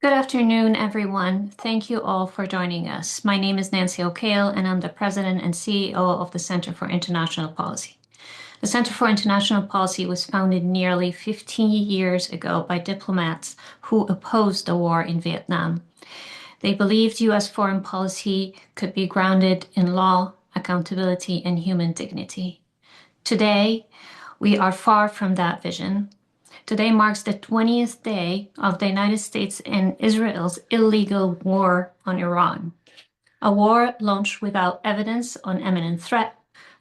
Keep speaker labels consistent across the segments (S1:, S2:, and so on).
S1: Good afternoon, everyone. Thank you all for joining us. My name is Nancy O'Kale, and I'm the President and CEO of the Center for International Policy. The Center for International Policy was founded nearly 15 years ago by diplomats who opposed the war in Vietnam. They believed U.S. foreign policy could be grounded in law, accountability, and human dignity. Today, we are far from that vision. Today marks the 20th day of the United States and Israel's illegal war on Iran, a war launched without evidence on imminent threat,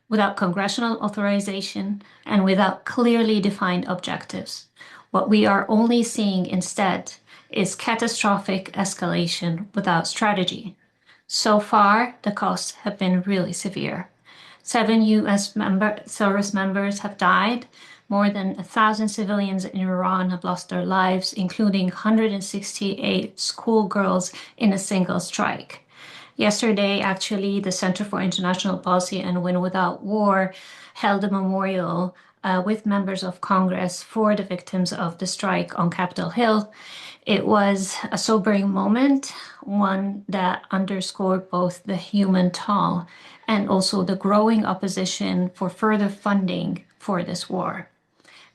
S1: without congressional authorization, and without clearly defined objectives. What we are only seeing instead is catastrophic escalation without strategy. So far, the costs have been really severe. 7 U.S. service members have died. More than 1,000 civilians in Iran have lost their lives, including 168 schoolgirls in a single strike. Yesterday, actually, the Center for International Policy and Win Without War held a memorial with members of Congress for the victims of the strike on Capitol Hill. It was a sobering moment, one that underscored both the human toll and also the growing opposition for further funding for this war.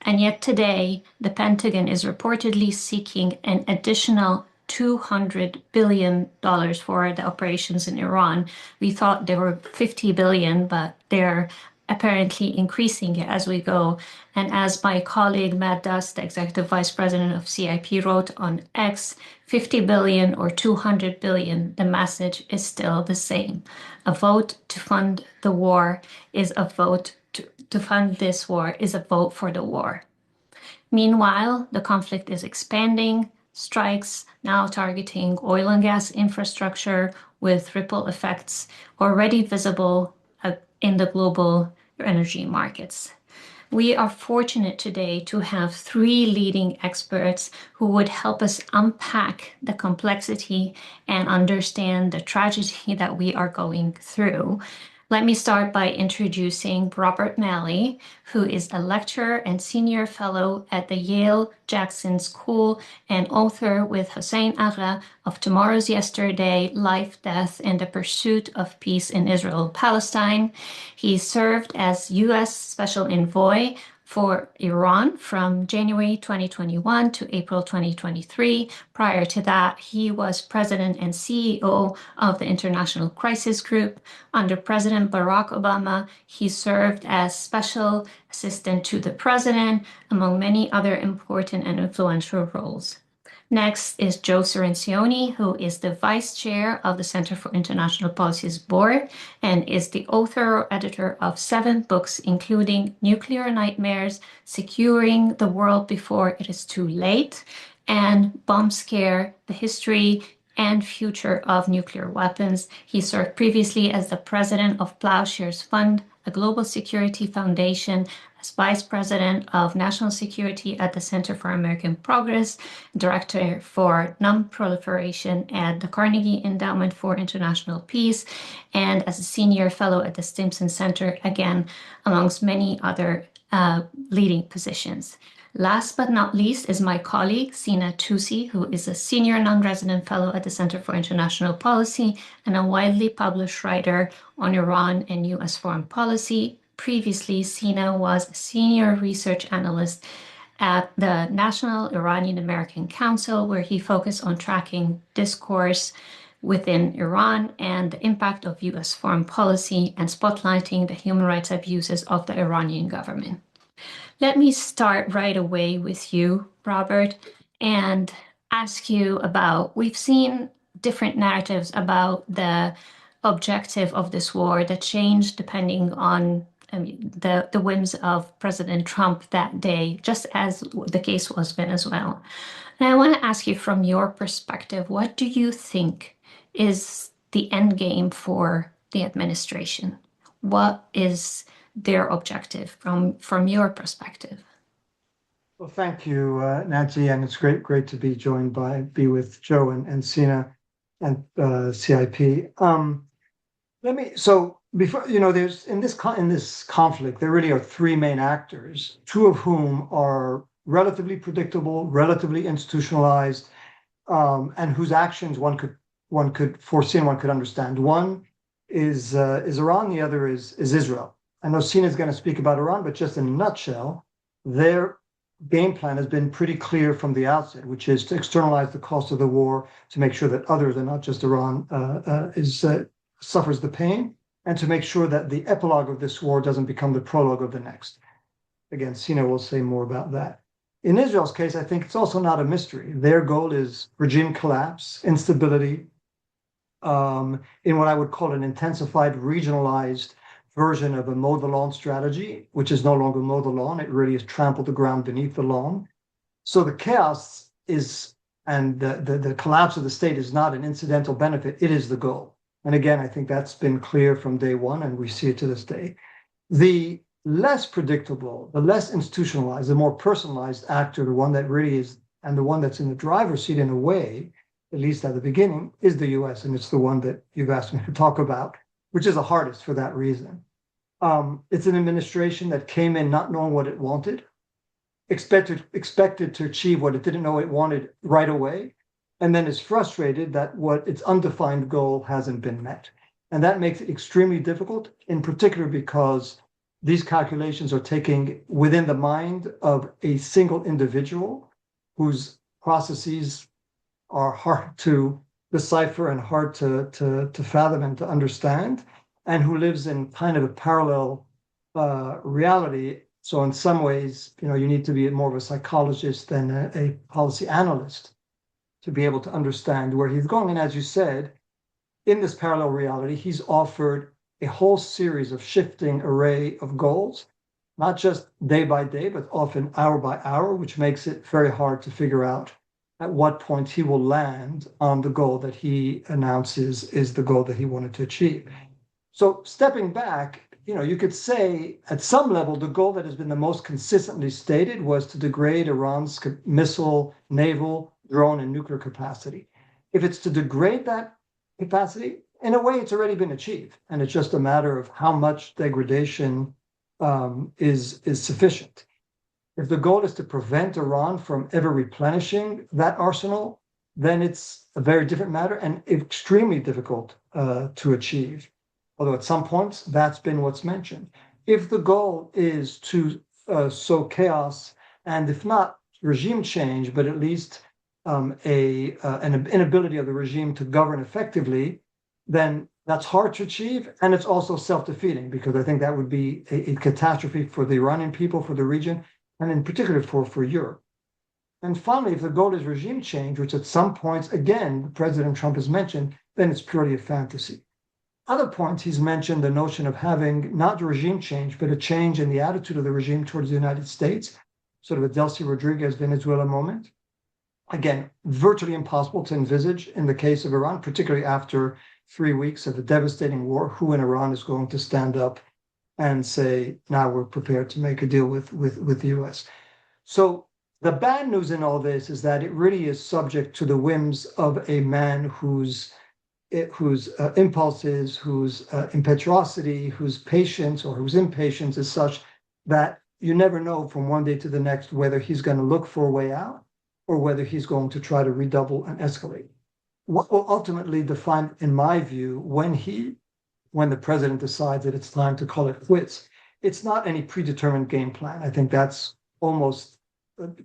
S1: And yet today, the Pentagon is reportedly seeking an additional $200 billion for the operations in Iran. We thought there were 50 billion, but they're apparently increasing it as we go. And as my colleague Matt Duss, the Executive Vice President of CIP, wrote on X, 50 billion or 200 billion, the message is still the same. A vote to fund the war is a vote to fund this war is a vote for the war. Meanwhile, the conflict is expanding, strikes now targeting oil and gas infrastructure with ripple effects already visible in the global energy markets. We are fortunate today to have three leading experts who would help us unpack the complexity and understand the tragedy that we are going through. Let me start by introducing Robert Malley, who is a lecturer and senior fellow at the Yale Jackson School and author with Hossein Agha of Tomorrow's Yesterday, Life, Death, and the Pursuit of Peace in Israel-Palestine. He served as U.S. Special Envoy for Iran from January 2021 to April 2023. Prior to that, he was president and CEO of the International Crisis Group. Under President Barack Obama, he served as special assistant to the president, among many other important and influential roles. Next is Joe Cirincione, who is the vice chair of the Center for International Policy's board and is the author or editor of 7 books, including Nuclear Nightmares, Securing the World Before It Is Too Late, and Bomb Scare, The History and Future of Nuclear Weapons. He served previously as the president of Plowshares Fund, a global security foundation, as Vice President of National Security at the Center for American Progress, Director for Non-Proliferation at the Carnegie Endowment for International Peace, and as a Senior Fellow at the Stimson Center, again, amongst many other leading positions. Last but not least is my colleague, Sina Tusi, who is a Senior Non-Resident Fellow at the Center for International Policy and a widely published writer on Iran and U.S. foreign policy. Previously, Sina was a Senior Research Analyst at the National Iranian American Council, where he focused on tracking discourse within Iran and the impact of U.S. foreign policy and spotlighting the human rights abuses of the Iranian government. Let me start right away with you, Robert, and ask you about, we've seen different narratives about the objective of this war that changed depending on the whims of President Trump that day, just as the case was Venezuela. And I want to ask you from your perspective, what do you think is the end game for the administration? What is their objective from your perspective?
S2: Well, thank you, Nancy, and it's great to be with Joe and Sina and CIP. Before there's in this conflict, there really are 3 main actors, 2 of whom are relatively predictable, relatively institutionalized, and whose actions one could foresee and one could understand. One is Iran, the other is Israel. I know Sina is going to speak about Iran, but just in a nutshell, their game plan has been pretty clear from the outset, which is to externalize the cost of the war, to make sure that others, and not just Iran, suffers the pain, and to make sure that the epilogue of this war doesn't become the prologue of the next. Again, Sina will say more about that. In Israel's case, I think it's also not a mystery. Their goal is regime collapse, instability, in what I would call an intensified, regionalized version of a mow the lawn strategy, which is no longer mow the lawn. It really is trample the ground beneath the lawn. So the chaos is, and the collapse of the state is not an incidental benefit. It is the goal. And again, I think that's been clear from day one, and we see it to this day. The less predictable, the less institutionalized, the more personalized actor, the one that really is, and the one that's in the driver's seat in a way, at least at the beginning, is the US. And it's the one that you've asked me to talk about, which is the hardest for that reason. It's an administration that came in not knowing what it wanted, expected to achieve what it didn't know it wanted right away, and then is frustrated that what its undefined goal hasn't been met. And that makes it extremely difficult, in particular because these calculations are taking within the mind of a single individual whose processes are hard to decipher and hard to fathom and to understand, and who lives in kind of a parallel reality. So in some ways, you need to be more of a psychologist than a policy analyst to be able to understand where he's going. And as you said, in this parallel reality, he's offered a whole series of shifting array of goals, not just day by day, but often hour by hour, which makes it very hard to figure out at what point he will land on the goal that he announces is the goal that he wanted to achieve. So stepping back, you could say at some level, the goal that has been the most consistently stated was to degrade Iran's missile, naval, drone, and nuclear capacity. If it's to degrade that capacity, in a way, it's already been achieved. And it's just a matter of how much degradation is sufficient. If the goal is to prevent Iran from ever replenishing that arsenal, then it's a very different matter and extremely difficult to achieve. Although at some points, that's been what's mentioned. If the goal is to sow chaos, and if not regime change, but at least an inability of the regime to govern effectively, then that's hard to achieve. And it's also self-defeating, because I think that would be a catastrophe for the Iranian people, for the region, and in particular for Europe. And finally, if the goal is regime change, which at some points, again, President Trump has mentioned, then it's purely a fantasy. Other points, he's mentioned the notion of having not regime change, but a change in the attitude of the regime towards the United States, sort of a Delcy Rodriguez Venezuela moment. Again, virtually impossible to envisage in the case of Iran, particularly after 3 weeks of a devastating war. Who in Iran is going to stand up and say, now we're prepared to make a deal with the US? So the bad news in all this is that it really is subject to the whims of a man whose impulses, whose impetuosity, whose patience or whose impatience is such that you never know from one day to the next whether he's going to look for a way out or whether he's going to try to redouble and escalate. What will ultimately define, in my view, when the president decides that it's time to call it quits, it's not any predetermined game plan. I think that's almost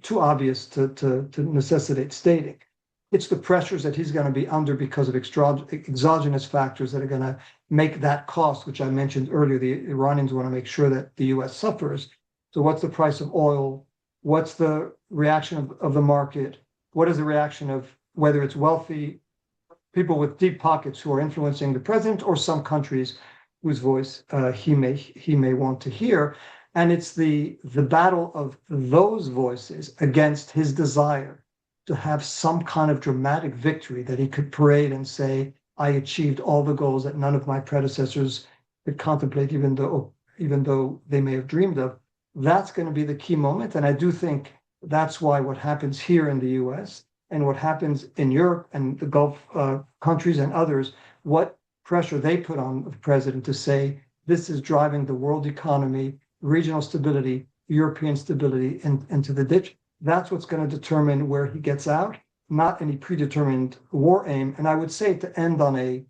S2: too obvious to necessitate stating. It's the pressures that he's going to be under because of exogenous factors that are going to make that cost, which I mentioned earlier. The Iranians want to make sure that the US suffers. So what's the price of oil? What's the reaction of the market? What is the reaction of whether it's wealthy people with deep pockets who are influencing the president, or some countries whose voice he may want to hear? And it's the battle of those voices against his desire to have some kind of dramatic victory that he could parade and say, I achieved all the goals that none of my predecessors could contemplate, even though they may have dreamed of. That's going to be the key moment. And I do think that's why what happens here in the US and what happens in Europe and the Gulf countries and others, what pressure they put on the president to say, this is driving the world economy, regional stability, European stability into the ditch. That's what's going to determine where he gets out. not any predetermined war aim. And I would say to end on a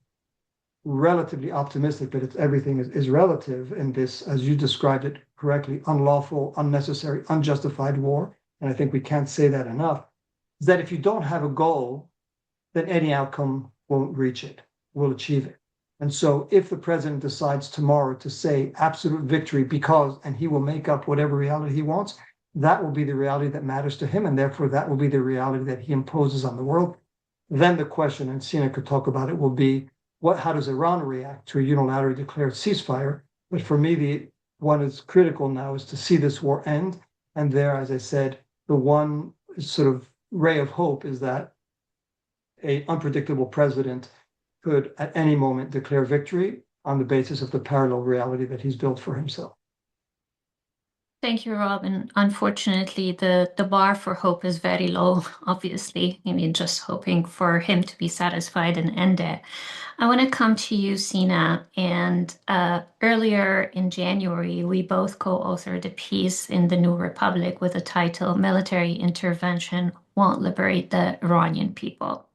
S2: relatively optimistic, but everything is relative in this, as you described it correctly, unlawful, unnecessary, unjustified war. And I think we can't say that enough, is that if you don't have a goal, then any outcome won't reach it, will achieve it. And so if the president decides tomorrow to say absolute victory because, and he will make up whatever reality he wants, that will be the reality that matters to him. And therefore that will be the reality that he imposes on the world. Then the question, and Sina could talk about it, will be how does Iran react to a unilaterally declared ceasefire? But for me, the one is critical now is to see this war end. And there, as I said, the one sort of ray of hope is that an unpredictable president could at any moment declare victory on the basis of the parallel reality that he's built for himself.
S1: Thank you, Rob. And unfortunately, the bar for hope is very low, obviously. I mean, just hoping for him to be satisfied and end it. I want to come to you, Sina. And earlier in January, we both co-authored a piece in the New Republic with the title Military Intervention Won't Liberate the Iranian People.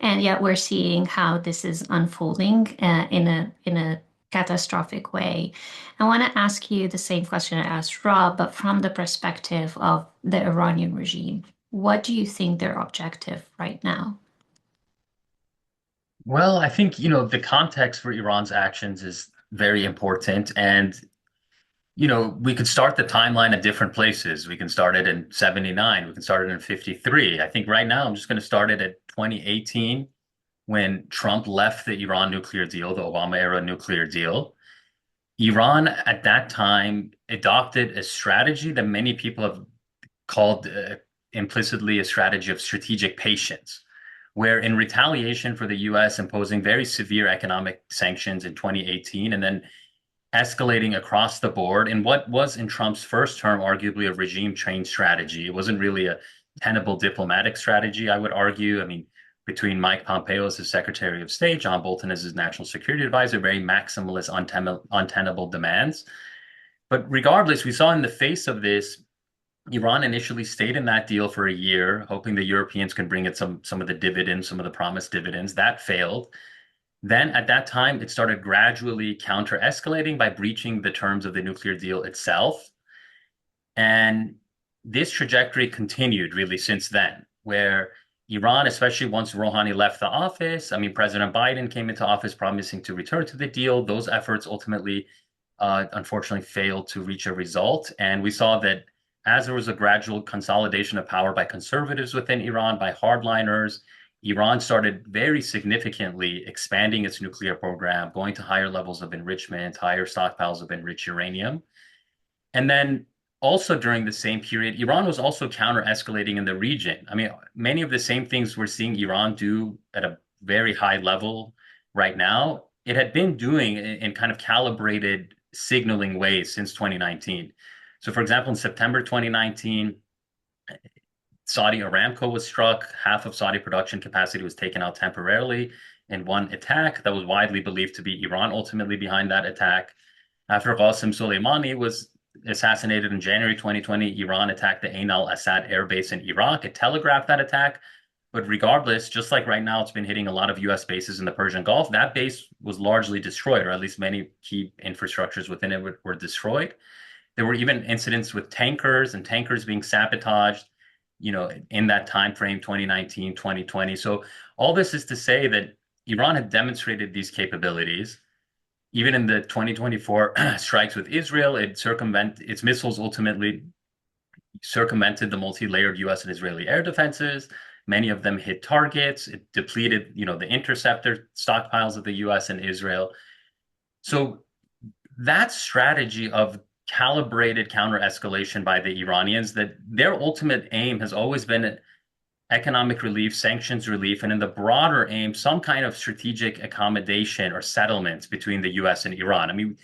S1: And yet we're seeing how this is unfolding in a catastrophic way. I want to ask you the same question I asked Rob, but from the perspective of the Iranian regime. What do you think their objective right now?
S3: Well, I think, the context for Iran's actions is very important. And, we could start the timeline at different places. We can start it in 79. We can start it in 53. I think right now I'm just going to start it at 2018 when Trump left the Iran nuclear deal, the Obama era nuclear deal. Iran at that time adopted a strategy that many people have called implicitly a strategy of strategic patience, where in retaliation for the US imposing very severe economic sanctions in 2018 and then escalating across the board in what was in Trump's first term arguably a regime change strategy. It wasn't really a tenable diplomatic strategy, I would argue. I mean, between Mike Pompeo as his Secretary of State, John Bolton as his national security advisor, very maximalist, untenable demands. But regardless, we saw in the face of this, Iran initially stayed in that deal for a year, hoping the Europeans can bring it some of the dividends, some of the promised dividends. That failed. Then at that time, it started gradually counter-escalating by breaching the terms of the nuclear deal itself. And this trajectory continued really since then, where Iran, especially once Rouhani left the office, I mean, President Biden came into office promising to return to the deal. Those efforts ultimately, unfortunately, failed to reach a result. And we saw that as there was a gradual consolidation of power by conservatives within Iran, by hardliners, Iran started very significantly expanding its nuclear program, going to higher levels of enrichment, higher stockpiles of enriched uranium. And then also during the same period, Iran was also counter-escalating in the region. I mean, many of the same things we're seeing Iran do at a very high level right now, it had been doing in kind of calibrated signaling ways since 2019. So for example, in September 2019, Saudi Aramco was struck. Half of Saudi production capacity was taken out temporarily in one attack that was widely believed to be Iran ultimately behind that attack. After Qasem Soleimani was assassinated in January 2020, Iran attacked the Ain al-Assad air base in Iraq. It telegraphed that attack. But regardless, just like right now, it's been hitting a lot of US bases in the Persian Gulf. That base was largely destroyed, or at least many key infrastructures within it were destroyed. There were even incidents with tankers and tankers being sabotaged, in that time frame, 2019, 2020. So all this is to say that Iran had demonstrated these capabilities. Even in the 2024 strikes with Israel, its missiles ultimately circumvented the multi-layered US and Israeli air defenses. Many of them hit targets. It depleted, the interceptor stockpiles of the US and Israel. So that strategy of calibrated counter-escalation by the Iranians, that their ultimate aim has always been economic relief, sanctions relief, and in the broader aim, some kind of strategic accommodation or settlements between the US and Iran. I mean,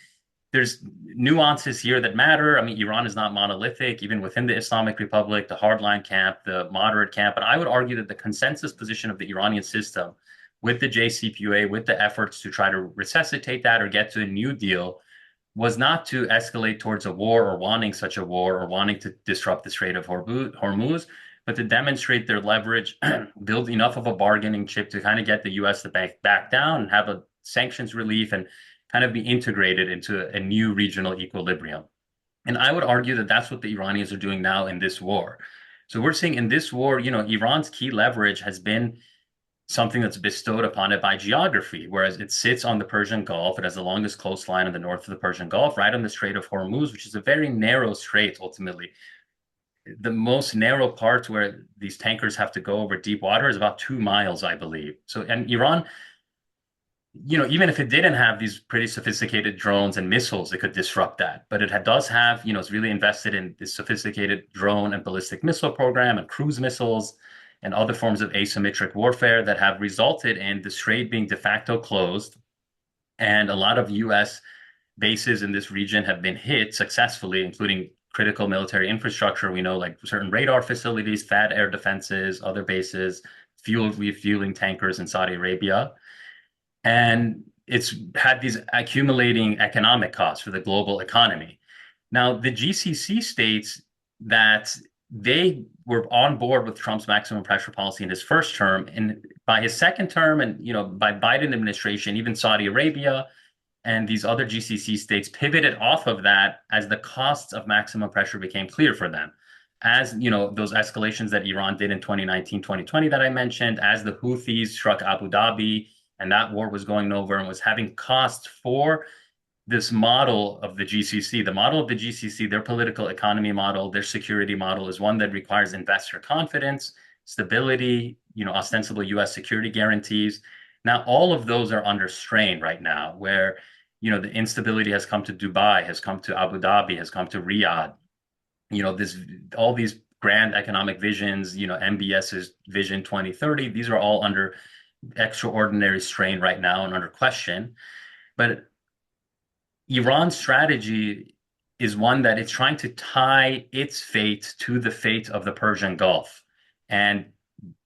S3: there's nuances here that matter. I mean, Iran is not monolithic, even within the Islamic Republic, the hardline camp, the moderate camp. But I would argue that the consensus position of the Iranian system with the JCPOA, with the efforts to try to resuscitate that or get to a new deal, was not to escalate towards a war or wanting such a war or wanting to disrupt the Strait of Hormuz, but to demonstrate their leverage, build enough of a bargaining chip to kind of get the US to back down and have a sanctions relief and kind of be integrated into a new regional equilibrium. And I would argue that that's what the Iranians are doing now in this war. So we're seeing in this war, Iran's key leverage has been something that's bestowed upon it by geography, whereas it sits on the Persian Gulf. It has the longest coastline in the north of the Persian Gulf, right on the Strait of Hormuz, which is a very narrow strait ultimately. The most narrow part where these tankers have to go over deep water is about 2 miles, I believe. So, and Iran, even if it didn't have these pretty sophisticated drones and missiles, it could disrupt that. But it does have, it's really invested in this sophisticated drone and ballistic missile program and cruise missiles and other forms of asymmetric warfare that have resulted in the strait being de facto closed. And a lot of US bases in this region have been hit successfully, including critical military infrastructure. We know like certain radar facilities, THAAD air defenses, other bases, fuel refueling tankers in Saudi Arabia. And it's had these accumulating economic costs for the global economy. Now, the GCC states that they were on board with Trump's maximum pressure policy in his first term, and by his second term, and by Biden administration, even Saudi Arabia and these other GCC states pivoted off of that as the costs of maximum pressure became clear for them. As those escalations that Iran did in 2019, 2020 that I mentioned, as the Houthis struck Abu Dhabi and that war was going over and was having costs for this model of the GCC. The model of the GCC, their political economy model, their security model is one that requires investor confidence, stability, ostensible US security guarantees. Now, all of those are under strain right now, where the instability has come to Dubai, has come to Abu Dhabi, has come to Riyadh. All these grand economic visions, MBS's Vision 2030, these are all under extraordinary strain right now and under question. But Iran's strategy is one that it's trying to tie its fate to the fate of the Persian Gulf and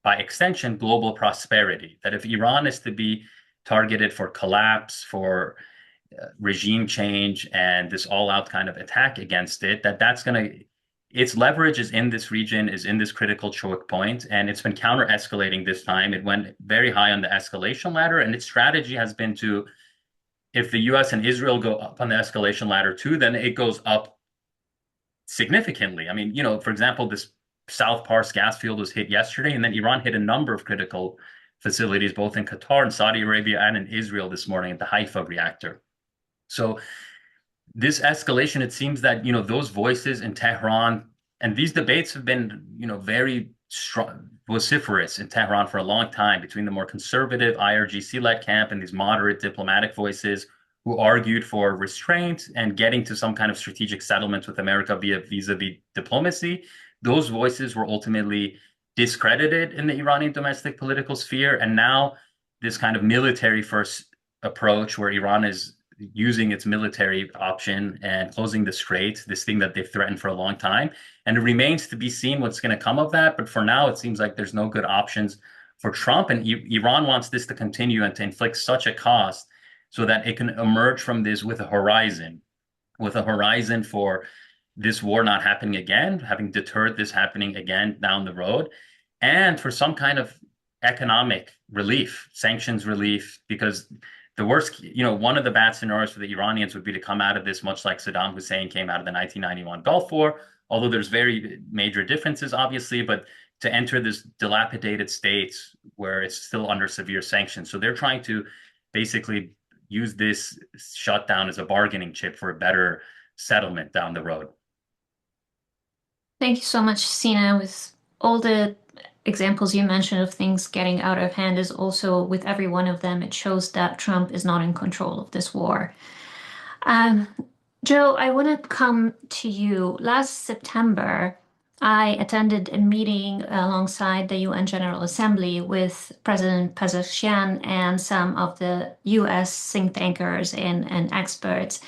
S3: by extension, global prosperity. That if Iran is to be targeted for collapse, for regime change, and this all-out kind of attack against it, that's going to its leverage is in this region, is in this critical choke point, and it's been counter-escalating this time. It went very high on the escalation ladder, and its strategy has been to, if the US and Israel go up on the escalation ladder too, then it goes up significantly. I mean, for example, this South Pars gas field was hit yesterday, and then Iran hit a number of critical facilities, both in Qatar and Saudi Arabia and in Israel this morning at the Haifa reactor. So this escalation, it seems that, those voices in Tehran, and these debates have been, very strong, vociferous in Tehran for a long time between the more conservative IRGC-led camp and these moderate diplomatic voices who argued for restraint and getting to some kind of strategic settlement with America via vis-a-vis diplomacy. Those voices were ultimately discredited in the Iranian domestic political sphere. And now this kind of military first approach where Iran is using its military option and closing the strait, this thing that they've threatened for a long time. And it remains to be seen what's going to come of that. But for now, it seems like there's no good options for Trump. And Iran wants this to continue and to inflict such a cost so that it can emerge from this with a horizon for this war not happening again, having deterred this happening again down the road, and for some kind of economic relief, sanctions relief, because the worst, one of the bad scenarios for the Iranians would be to come out of this much like Saddam Hussein came out of the 1991 Gulf War, although there's very major differences, obviously, but to enter this dilapidated state where it's still under severe sanctions. So they're trying to basically use this shutdown as a bargaining chip for a better settlement down the road.
S1: Thank you so much, Sina. With all the examples you mentioned of things getting out of hand, is also with every one of them, it shows that Trump is not in control of this war. Joe, I want to come to you. Last September, I attended a meeting alongside the UN General Assembly with President Pezeshkian and some of the US think tankers and experts.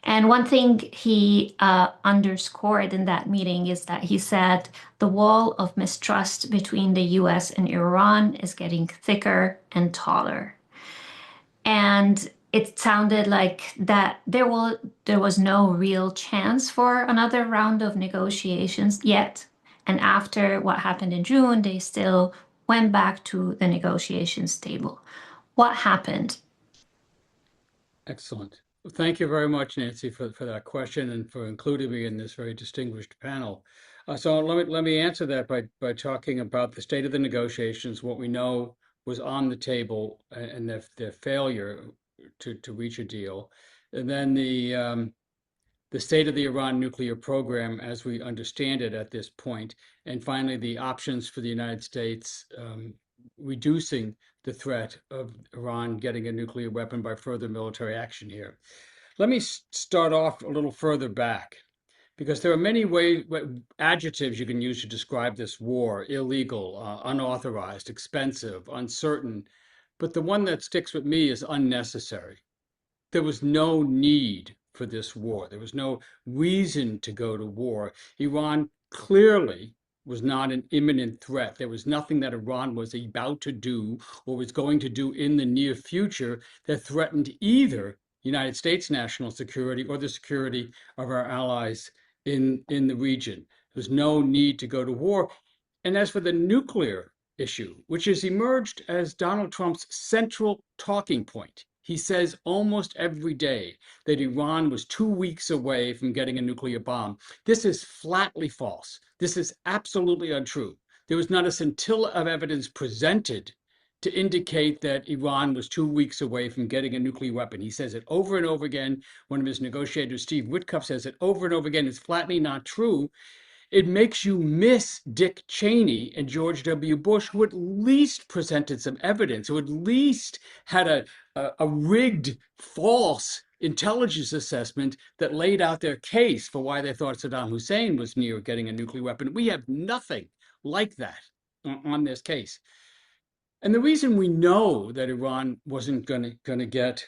S1: And one thing he underscored in that meeting is that he said the wall of mistrust between the US and Iran is getting thicker and taller. And it sounded like that there was no real chance for another round of negotiations yet. And after what happened in June, they still went back to the negotiations table. What happened?
S4: Excellent. Well, thank you very much, Nancy, for that question and for including me in this very distinguished panel. So let me answer that by talking about the state of the negotiations, what we know was on the table, and their failure to reach a deal, and then the state of the Iran nuclear program as we understand it at this point, and finally the options for the United States reducing the threat of Iran getting a nuclear weapon by further military action here. Let me start off a little further back because there are many adjectives you can use to describe this war: illegal, unauthorized, expensive, uncertain. But the one that sticks with me is unnecessary. There was no need for this war. There was no reason to go to war. Iran clearly was not an imminent threat. There was nothing that Iran was about to do or was going to do in the near future that threatened either United States national security or the security of our allies in the region. There was no need to go to war. And as for the nuclear issue, which has emerged as Donald Trump's central talking point, he says almost every day that Iran was 2 weeks away from getting a nuclear bomb. This is flatly false. This is absolutely untrue. There was not a scintilla of evidence presented to indicate that Iran was 2 weeks away from getting a nuclear weapon. He says it over and over again. One of his negotiators, Steve Witkoff, says it over and over again. It's flatly not true. It makes you miss Dick Cheney and George W. Bush, who at least presented some evidence, who at least had a rigged, false intelligence assessment that laid out their case for why they thought Saddam Hussein was near getting a nuclear weapon. We have nothing like that on this case. And the reason we know that Iran wasn't going to get,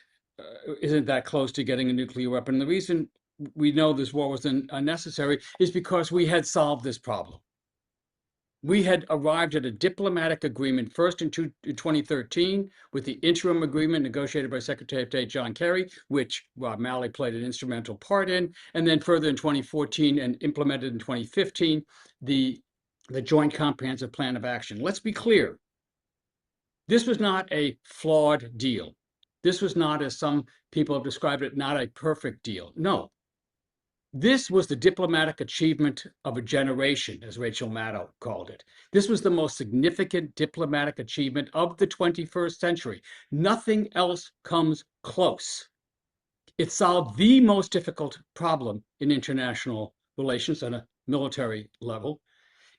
S4: isn't that close to getting a nuclear weapon, the reason we know this war was unnecessary is because we had solved this problem. We had arrived at a diplomatic agreement first in 2013 with the interim agreement negotiated by Secretary of State John Kerry, which Rob Malley played an instrumental part in, and then further in 2014 and implemented in 2015, the Joint Comprehensive Plan of Action. Let's be clear. This was not a flawed deal. This was not, as some people have described it, not a perfect deal. No. This was the diplomatic achievement of a generation, as Rachel Maddow called it. This was the most significant diplomatic achievement of the 21st century. Nothing else comes close. It solved the most difficult problem in international relations on a military level.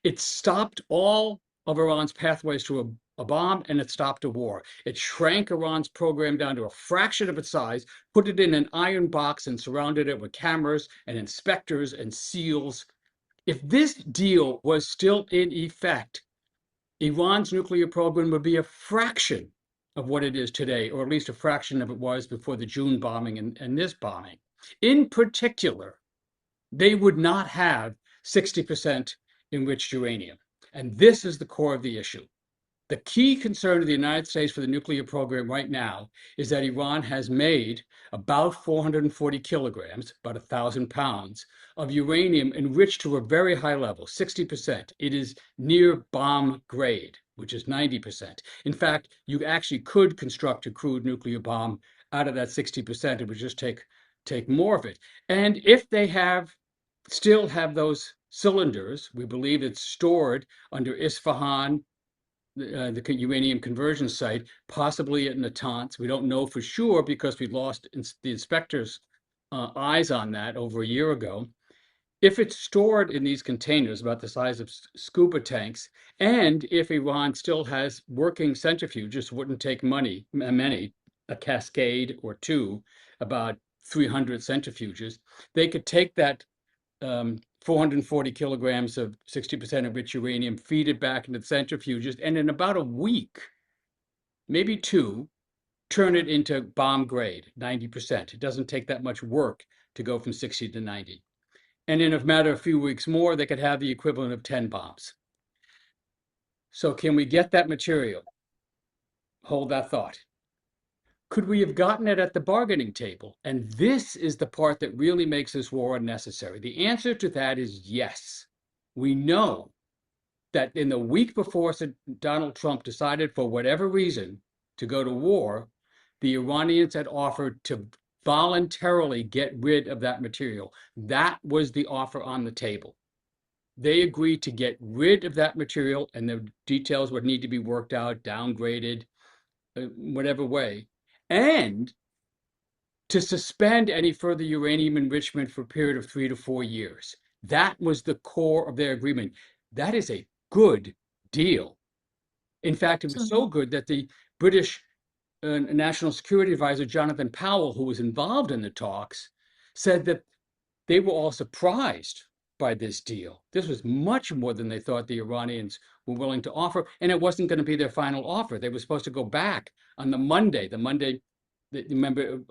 S4: It stopped all of Iran's pathways to a bomb, and it stopped a war. It shrank Iran's program down to a fraction of its size, put it in an iron box, and surrounded it with cameras and inspectors and SEALs. If this deal was still in effect, Iran's nuclear program would be a fraction of what it is today, or at least a fraction of it was before the June bombing and this bombing. In particular, they would not have 60% enriched uranium. And this is the core of the issue. The key concern of the United States for the nuclear program right now is that Iran has made about 440 kilograms, about 1,000 pounds, of uranium enriched to a very high level, 60%. It is near bomb grade, which is 90%. In fact, you actually could construct a crude nuclear bomb out of that 60%. It would just take more of it. And if they still have those cylinders, we believe it's stored under Isfahan, the uranium conversion site, possibly at Natanz. We don't know for sure because we lost the inspectors' eyes on that over a year ago. If it's stored in these containers about the size of scuba tanks, and if Iran still has working centrifuges, wouldn't take many, a cascade or two, about 300 centrifuges, they could take that 440 kilograms of 60% enriched uranium, feed it back into the centrifuges, and in about a week, maybe two, turn it into bomb grade, 90%. It doesn't take that much work to go from 60 to 90. And in a matter of a few weeks more, they could have the equivalent of 10 bombs. So can we get that material? Hold that thought. Could we have gotten it at the bargaining table? And this is the part that really makes this war unnecessary. The answer to that is yes. We know that in the week before Donald Trump decided, for whatever reason, to go to war, the Iranians had offered to voluntarily get rid of that material. That was the offer on the table. They agreed to get rid of that material, and the details would need to be worked out, downgraded, whatever way, and to suspend any further uranium enrichment for a period of 3 to 4 years. That was the core of their agreement. That is a good deal. In fact, it was so good that the British National Security Advisor, Jonathan Powell, who was involved in the talks, said that they were all surprised by this deal. This was much more than they thought the Iranians were willing to offer, and it wasn't going to be their final offer. They were supposed to go back on the Monday that, remember,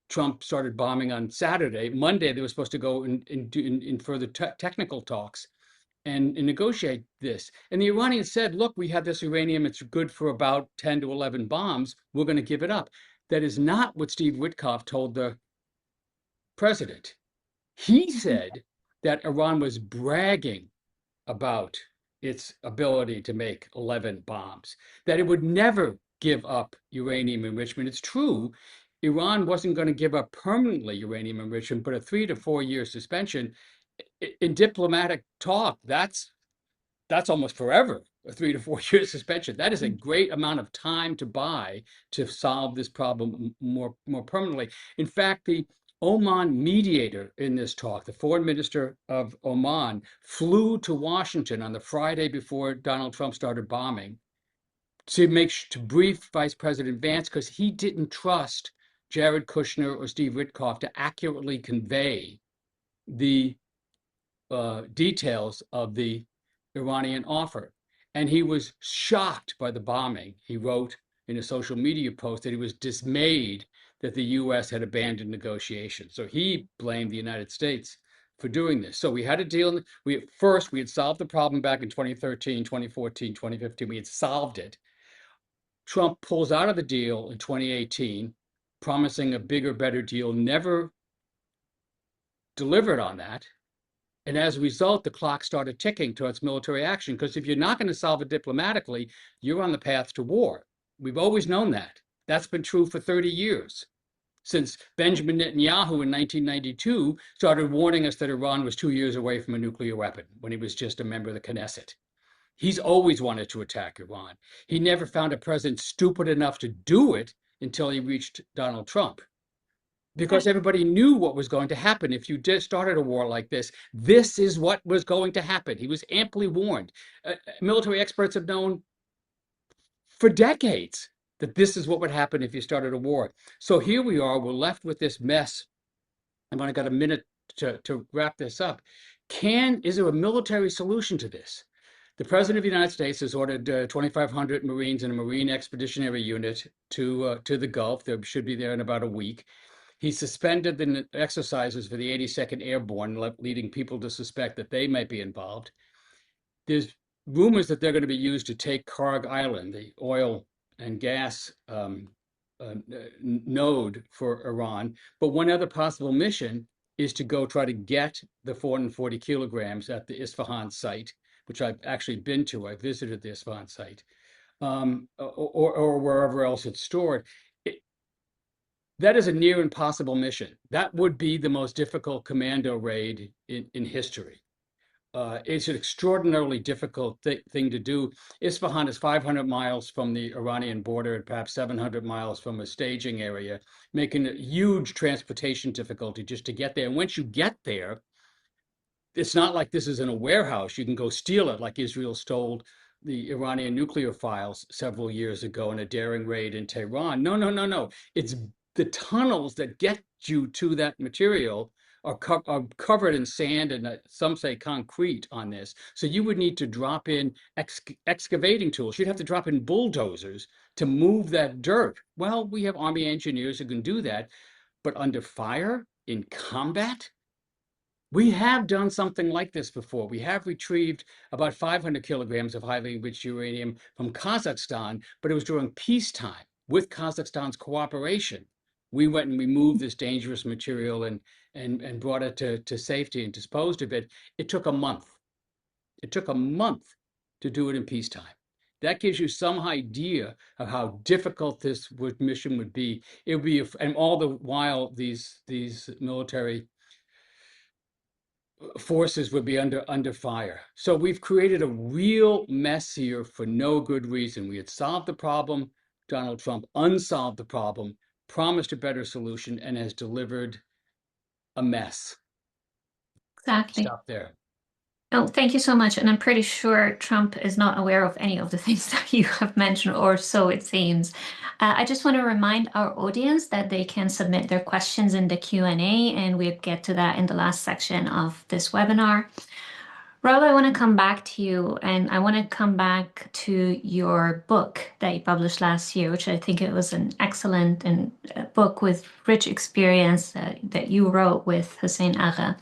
S4: Trump started bombing on Saturday. Monday, they were supposed to go in further technical talks and negotiate this. And the Iranians said, look, we have this uranium. It's good for about 10 to 11 bombs. We're going to give it up. That is not what Steve Witkoff told the president. He said that Iran was bragging about its ability to make 11 bombs, that it would never give up uranium enrichment. It's true, Iran wasn't going to give up permanently uranium enrichment, but a 3 to 4 year suspension in diplomatic talk, that's almost forever. A 3 to 4 year suspension. That is a great amount of time to buy to solve this problem more permanently. In fact, the Oman mediator in this talk, the foreign minister of Oman, flew to Washington on the Friday before Donald Trump started bombing to brief Vice President Vance, because he didn't trust Jared Kushner or Steve Witkoff to accurately convey the details of the Iranian offer. And he was shocked by the bombing. He wrote in a social media post that he was dismayed that the US had abandoned negotiations. So he blamed the United States for doing this. So we had a deal. We had solved the problem back in 2013, 2014, 2015. We had solved it. Trump pulls out of the deal in 2018, promising a bigger, better deal, never delivered on that. And as a result, the clock started ticking towards military action, because if you're not going to solve it diplomatically, you're on the path to war. We've always known that. That's been true for 30 years, since Benjamin Netanyahu in 1992 started warning us that Iran was 2 years away from a nuclear weapon when he was just a member of the Knesset. He's always wanted to attack Iran. He never found a president stupid enough to do it until he reached Donald Trump, because everybody knew what was going to happen if you just started a war like this. This is what was going to happen. He was amply warned. Military experts have known for decades that this is what would happen if you started a war. So here we are, we're left with this mess. I've only got a minute to wrap this up. Is there a military solution to this? The President of the United States has ordered 2,500 Marines and a Marine Expeditionary Unit to the Gulf. They should be there in about a week. He suspended the exercises for the 82nd Airborne, leading people to suspect that they might be involved. There's rumors that they're going to be used to take Karg Island, the oil and gas node for Iran. But one other possible mission is to go try to get the 440 kilograms at the Isfahan site, which I've actually been to. I visited the Isfahan site, or wherever else it's stored. That is a near impossible mission. That would be the most difficult commando raid in history. It's an extraordinarily difficult thing to do. Isfahan is 500 miles from the Iranian border and perhaps 700 miles from a staging area, making a huge transportation difficulty just to get there. And once you get there, it's not like this is in a warehouse. You can go steal it, like Israel stole the Iranian nuclear files several years ago in a daring raid in Tehran. No. It's the tunnels that get you to that material are covered in sand and some say concrete on this. So you would need to drop in excavating tools. You'd have to drop in bulldozers to move that dirt. Well, we have Army engineers who can do that, but under fire, in combat, we have done something like this before. We have retrieved about 500 kilograms of highly enriched uranium from Kazakhstan, but it was during peacetime with Kazakhstan's cooperation. We went and removed this dangerous material and brought it to safety and disposed of it. It took a month. It took a month to do it in peacetime. That gives you some idea of how difficult this mission would be. It would be, and all the while these military forces would be under fire. So we've created a real mess here for no good reason. We had solved the problem. Donald Trump unsolved the problem, promised a better solution, and has delivered a mess.
S1: Exactly.
S4: Stop there.
S1: Oh, thank you so much. And I'm pretty sure Trump is not aware of any of the things that you have mentioned, or so it seems. I just want to remind our audience that they can submit their questions in the Q&A, and we'll get to that in the last section of this webinar. Rob, I want to come back to you, and I want to come back to your book that you published last year, which I think it was an excellent book with rich experience that you wrote with Hussein Agha.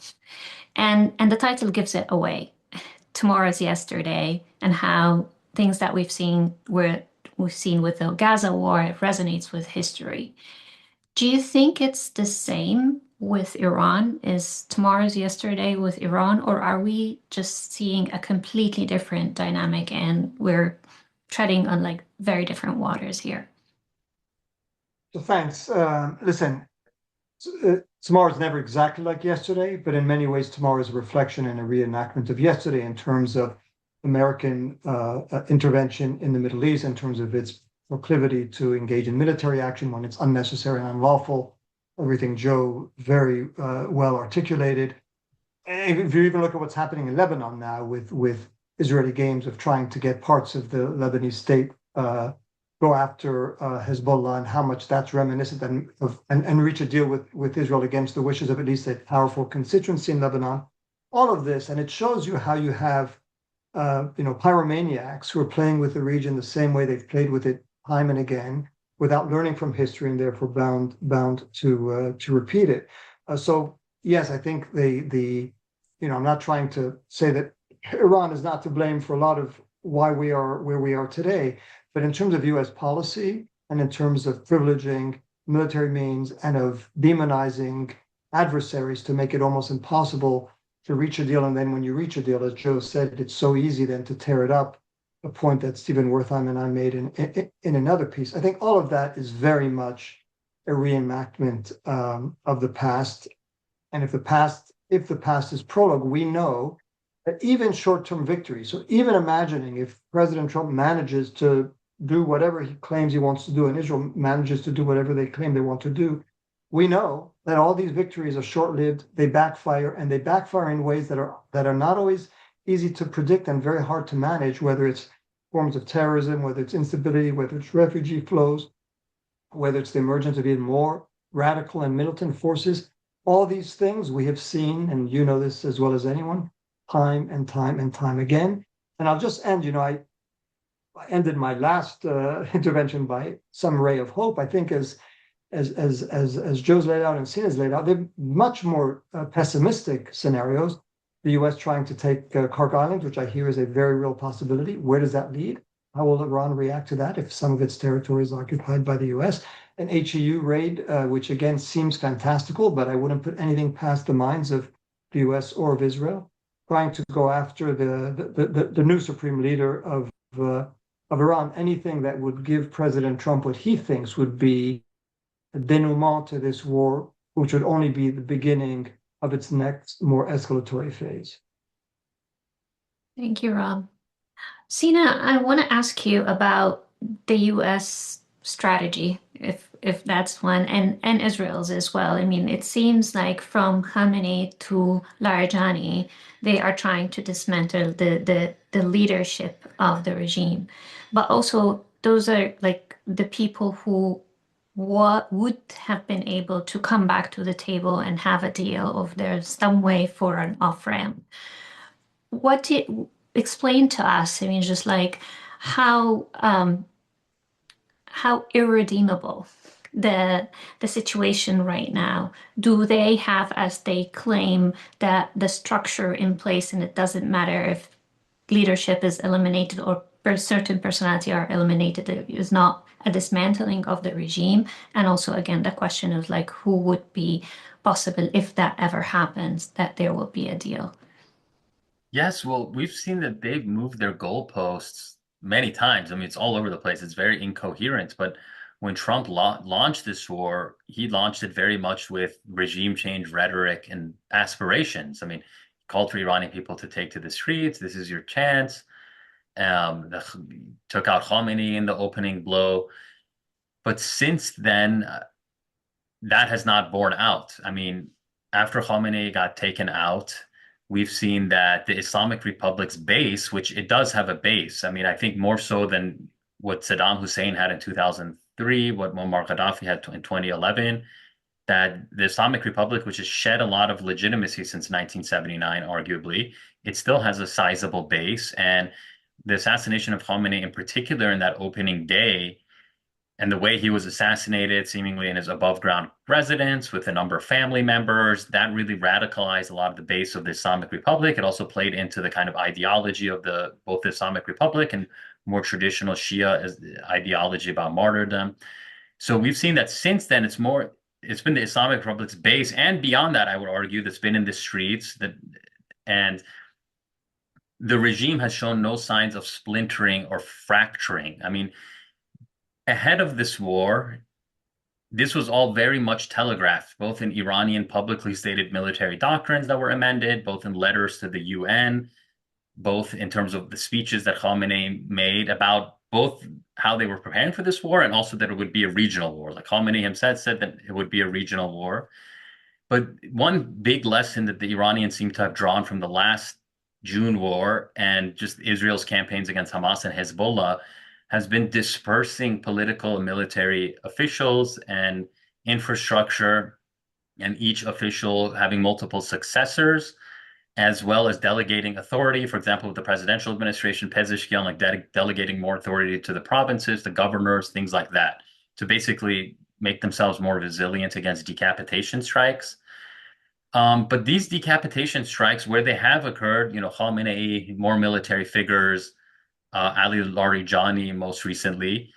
S1: And the title gives it away. Tomorrow's yesterday, and how things that we've seen with the Gaza war resonates with history. Do you think it's the same with Iran? Is tomorrow's yesterday with Iran, or are we just seeing a completely different dynamic and we're treading on like very different waters here?
S2: So thanks. Listen, tomorrow's never exactly like yesterday, but in many ways, tomorrow is a reflection and a reenactment of yesterday in terms of American intervention in the Middle East, in terms of its proclivity to engage in military action when it's unnecessary and unlawful. Everything Joe very well articulated. And if you even look at what's happening in Lebanon now with Israeli games of trying to get parts of the Lebanese state go after Hezbollah, and how much that's reminiscent and reach a deal with Israel against the wishes of at least a powerful constituency in Lebanon. All of this, and it shows you how you have pyromaniacs who are playing with the region the same way they've played with it time and again, without learning from history, and therefore bound to repeat it. So yes, I think I'm not trying to say that Iran is not to blame for a lot of why we are where we are today. But in terms of U.S. policy and in terms of privileging military means and of demonizing adversaries to make it almost impossible to reach a deal, and then when you reach a deal, as Joe said, it's so easy then to tear it up, a point that Stephen Wertheim and I made in another piece. I think all of that is very much a reenactment of the past. And if the past is prologue, we know that even short-term victories, so even imagining if President Trump manages to do whatever he claims he wants to do, and Israel manages to do whatever they claim they want to do, we know that all these victories are short-lived, they backfire, and they backfire in ways that are not always easy to predict and very hard to manage, whether it's forms of terrorism, whether it's instability, whether it's refugee flows, whether it's the emergence of even more radical and militant forces. All these things we have seen, and you know this as well as anyone, time and time and time again. And I'll just end, I ended my last intervention by some ray of hope. I think as Joe's laid out and Sina's laid out, they're much more pessimistic scenarios. The U.S. trying to take Kark Island, which I hear is a very real possibility. Where does that lead? How will Iran react to that if some of its territory is occupied by the U.S.? An HEU raid, which again seems fantastical, but I wouldn't put anything past the minds of the U.S. or of Israel, trying to go after the new supreme leader of Iran. Anything that would give President Trump what he thinks would be a denouement to this war, which would only be the beginning of its next more escalatory phase.
S1: Thank you, Rob. Sina, I want to ask you about the U.S. strategy, if that's one, and Israel's as well. I mean, it seems like from Khamenei to Larijani, they are trying to dismantle the leadership of the regime. But also, those are like the people who would have been able to come back to the table and have a deal if there's some way for an off-ramp. Explain to us, I mean, just like how irredeemable the situation right now. Do they have, as they claim, that the structure in place, and it doesn't matter if leadership is eliminated or certain personality are eliminated, it is not a dismantling of the regime? And also, again, the question of like who would be possible if that ever happens, that there will be a deal.
S3: Yes, well, we've seen that they've moved their goalposts many times. I mean, it's all over the place. It's very incoherent. But when Trump launched this war, he launched it very much with regime change rhetoric and aspirations. I mean, he called for Iranian people to take to the streets. This is your chance. Took out Khamenei in the opening blow. But since then, that has not borne out. I mean, after Khamenei got taken out, we've seen that the Islamic Republic's base, which it does have a base, I mean, I think more so than what Saddam Hussein had in 2003, what Muammar Gaddafi had in 2011, that the Islamic Republic, which has shed a lot of legitimacy since 1979, arguably, it still has a sizable base. And the assassination of Khamenei, in particular, in that opening day, and the way he was assassinated, seemingly in his above ground residence with a number of family members, that really radicalized a lot of the base of the Islamic Republic. It also played into the kind of ideology of both the Islamic Republic and more traditional Shia ideology about martyrdom. So we've seen that since then, it's been the Islamic Republic's base, and beyond that, I would argue, that's been in the streets. And the regime has shown no signs of splintering or fracturing. I mean, ahead of this war, this was all very much telegraphed, both in Iranian publicly stated military doctrines that were amended, both in letters to the UN, both in terms of the speeches that Khamenei made about both how they were preparing for this war and also that it would be a regional war. Like Khamenei himself said that it would be a regional war. But one big lesson that the Iranians seem to have drawn from the last June war and just Israel's campaigns against Hamas and Hezbollah has been dispersing political and military officials and infrastructure, and each official having multiple successors, as well as delegating authority. For example, with the presidential administration, Pezeshkian, like delegating more authority to the provinces, the governors, things like that, to basically make themselves more resilient against decapitation strikes. But these decapitation strikes, where they have occurred, Khamenei, more military figures, Ali Larijani most recently,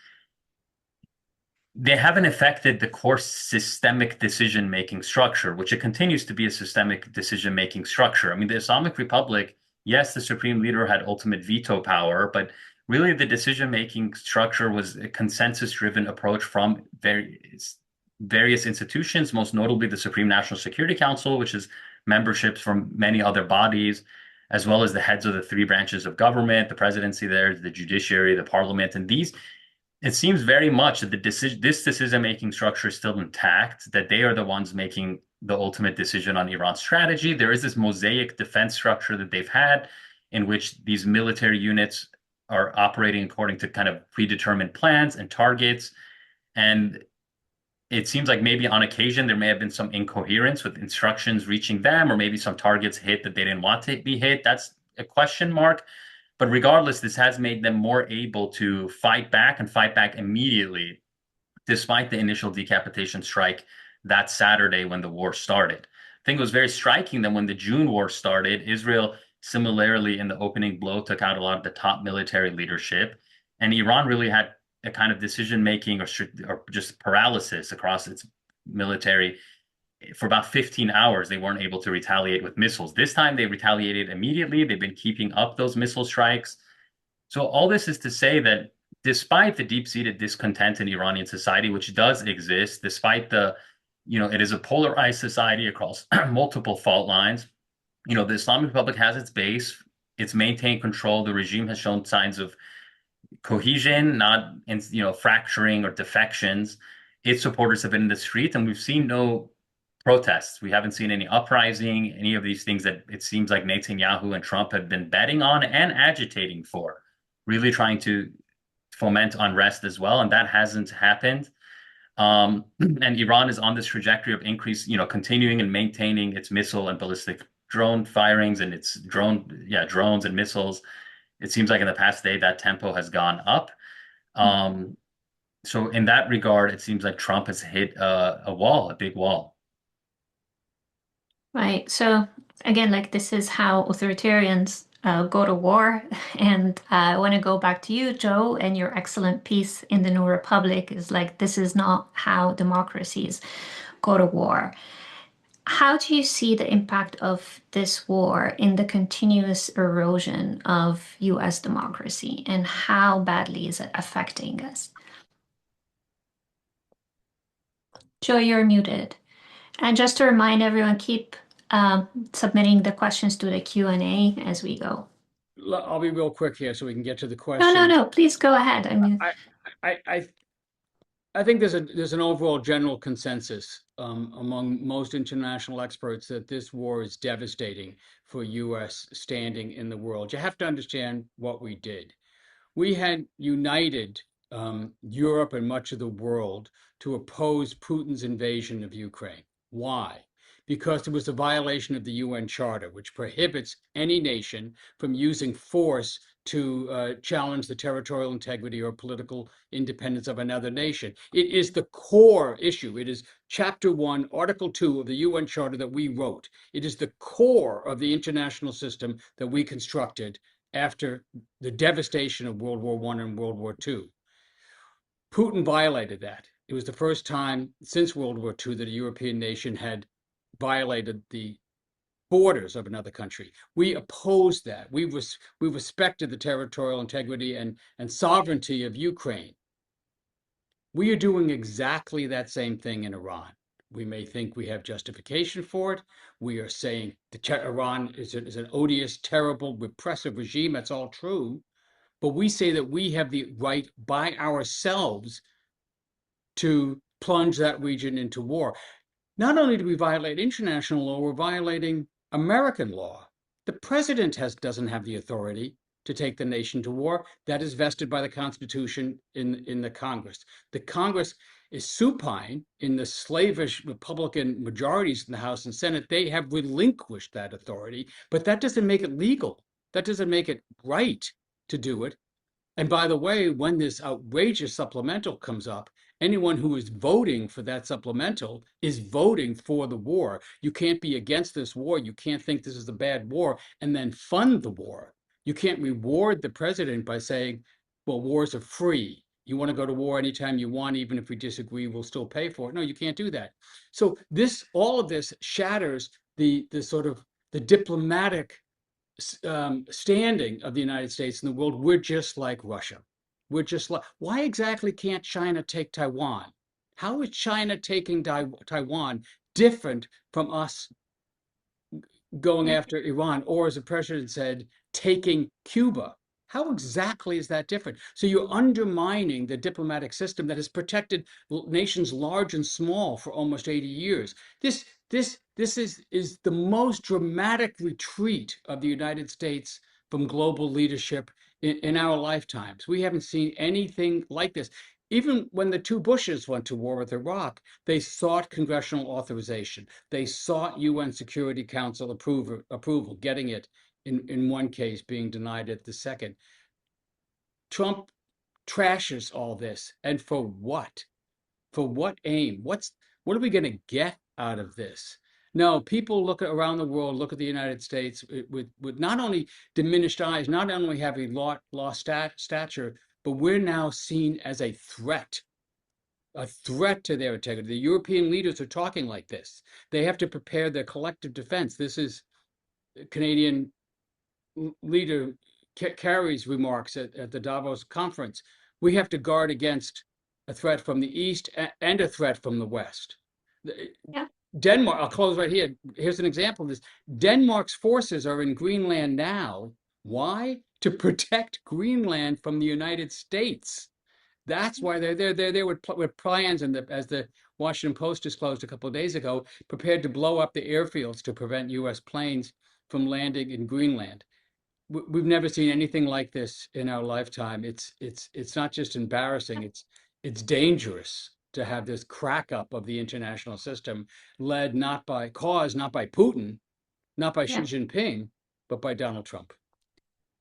S3: they haven't affected the core systemic decision-making structure, which it continues to be a systemic decision-making structure. I mean, the Islamic Republic, yes, the supreme leader had ultimate veto power, but really the decision-making structure was a consensus-driven approach from various institutions, most notably the Supreme National Security Council, which is memberships from many other bodies, as well as the heads of the three branches of government, the presidency there, the judiciary, the parliament. And it seems very much that this decision-making structure is still intact, that they are the ones making the ultimate decision on Iran's strategy. There is this mosaic defense structure that they've had in which these military units are operating according to kind of predetermined plans and targets. And it seems like maybe on occasion there may have been some incoherence with instructions reaching them, or maybe some targets hit that they didn't want to be hit. That's a question mark. But regardless, this has made them more able to fight back and fight back immediately, despite the initial decapitation strike that Saturday when the war started. I think it was very striking that when the June war started, Israel similarly in the opening blow took out a lot of the top military leadership, and Iran really had a kind of decision making or just paralysis across its military. For about 15 hours, they weren't able to retaliate with missiles. This time they retaliated immediately. They've been keeping up those missile strikes. So all this is to say that despite the deep-seated discontent in Iranian society, which does exist, despite it is a polarized society across multiple fault lines, the Islamic Republic has its base. It's maintained control. The regime has shown signs of cohesion, not fracturing or defections. Its supporters have been in the street, and we've seen no protests. We haven't seen any uprising, any of these things that it seems like Netanyahu and Trump have been betting on and agitating for, really trying to foment unrest as well, and that hasn't happened. And Iran is on this trajectory of continuing and maintaining its missile and ballistic drone firings and its drones and missiles. It seems like in the past day that tempo has gone up. So in that regard, it seems like Trump has hit a big wall.
S1: Right. So again, like this is how authoritarians go to war. And I want to go back to you, Joe, and your excellent piece in the New Republic is like, this is not how democracies go to war. How do you see the impact of this war in the continuous erosion of US democracy, and how badly is it affecting us? Joe, you're muted. And just to remind everyone, keep submitting the questions to the Q&A as we go.
S4: I'll be real quick here so we can get to the
S1: No, no,
S4: questions.
S1: no, please go ahead. I mean,
S4: I think there's an overall general consensus among most international experts that this war is devastating for U.S. standing in the world. You have to understand what we did. We had united Europe and much of the world to oppose Putin's invasion of Ukraine. Why? Because it was a violation of the UN Charter, which prohibits any nation from using force to challenge the territorial integrity or political independence of another nation. It is the core issue. It is Chapter 1, Article 2 of the UN Charter that we wrote. It is the core of the international system that we constructed after the devastation of World War I and World War II. Putin violated that. It was the first time since World War II that a European nation had violated the borders of another country. We opposed that. We respected the territorial integrity and sovereignty of Ukraine. We are doing exactly that same thing in Iran. We may think we have justification for it. We are saying Iran is an odious, terrible, repressive regime. That's all true. But we say that we have the right by ourselves to plunge that region into war. Not only do we violate international law, we're violating American law. The president doesn't have the authority to take the nation to war. That is vested by the Constitution in the Congress. The Congress is supine in the slavish Republican majorities in the House and Senate. They have relinquished that authority, but that doesn't make it legal. That doesn't make it right to do it. And by the way, when this outrageous supplemental comes up, anyone who is voting for that supplemental is voting for the war. You can't be against this war. You can't think this is a bad war and then fund the war. You can't reward the president by saying, well, wars are free. You want to go to war anytime you want, even if we disagree, we'll still pay for it. No, you can't do that. So all of this shatters the sort of the diplomatic standing of the United States in the world. We're just like Russia. We're just like, why exactly can't China take Taiwan? How is China taking Taiwan different from us going
S1: yeah,
S4: after Iran, or as the president said, taking Cuba? How exactly is that different? So you're undermining the diplomatic system that has protected nations large and small for almost 80 years. This is the most dramatic retreat of the United States from global leadership in our lifetimes. We haven't seen anything like this. Even when the two Bushes went to war with Iraq, they sought congressional authorization. They sought UN Security Council approval, getting it in one case, being denied it the second. Trump trashes all this. And for what? For what aim? What are we going to get out of this? No, people look around the world, look at the United States with not only diminished eyes, not only having lost stature, but we're now seen as a threat to their integrity. The European leaders are talking like this. They have to prepare their collective defense. This is Canadian leader Kerry's remarks at the Davos conference. We have to guard against a threat from the East and a threat from the West.
S1: yeah,
S4: Denmark, I'll close right here. Here's an example of this. Denmark's forces are in Greenland now. Why? To protect Greenland from the United States. That's why they're there with plans, and as the Washington Post disclosed a couple of days ago, prepared to blow up the airfields to prevent U.S. planes from landing in Greenland. We've never seen anything like this in our lifetime. It's not just embarrassing, it's dangerous to have this crack up of the international system caused not by Putin, not by Xi
S1: yeah.
S4: Jinping, but by Donald Trump.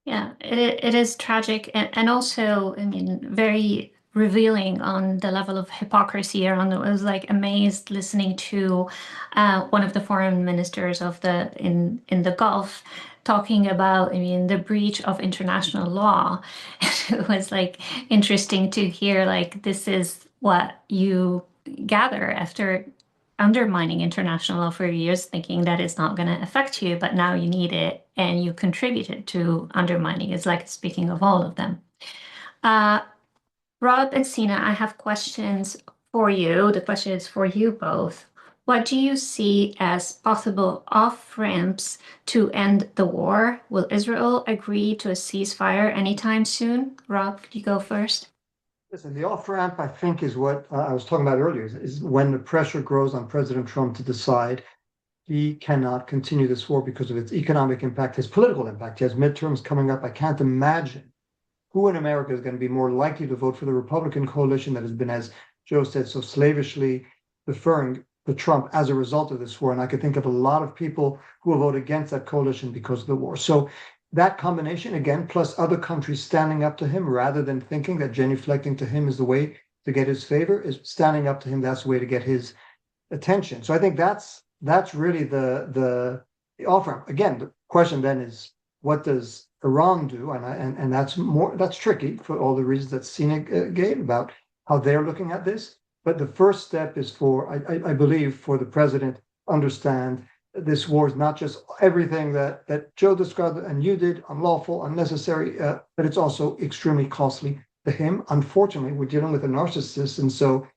S1: Yeah, it is tragic, and also, I mean, very revealing on the level of hypocrisy around it. I was like amazed listening to one of the foreign ministers of in the Gulf talking about, I mean, the breach of international law. It was like interesting to hear like this is what you gather after undermining international law for years, thinking that it's not going to affect you, but now you need it and you contributed to undermining. It's like speaking of all of them. Rob and Sina, I have questions for you. The question is for you both. What do you see as possible off-ramps to end the war? Will Israel agree to a ceasefire anytime soon? Rob, could you go first?
S2: Listen, the off-ramp, I think, is what I was talking about earlier, is when the pressure grows on President Trump to decide he cannot continue this war because of its economic impact, his political impact. He has midterms coming up. I can't imagine who in America is going to be more likely to vote for the Republican coalition that has been, as Joe said, so slavishly deferring to Trump as a result of this war. And I could think of a lot of people who will vote against that coalition because of the war. So that combination, again, plus other countries standing up to him rather than thinking that genuflecting to him is the way to get his favor, is standing up to him. That's the way to get his attention. So I think that's really the off-ramp. Again, the question then is, what does Iran do? And that's tricky for all the reasons that Sina gave about how they're looking at this. But the first step is I believe, for the president understand this war is not just everything that Joe described and you did, unlawful, unnecessary, but it's also extremely costly to him. Unfortunately, we're dealing with a narcissist, and so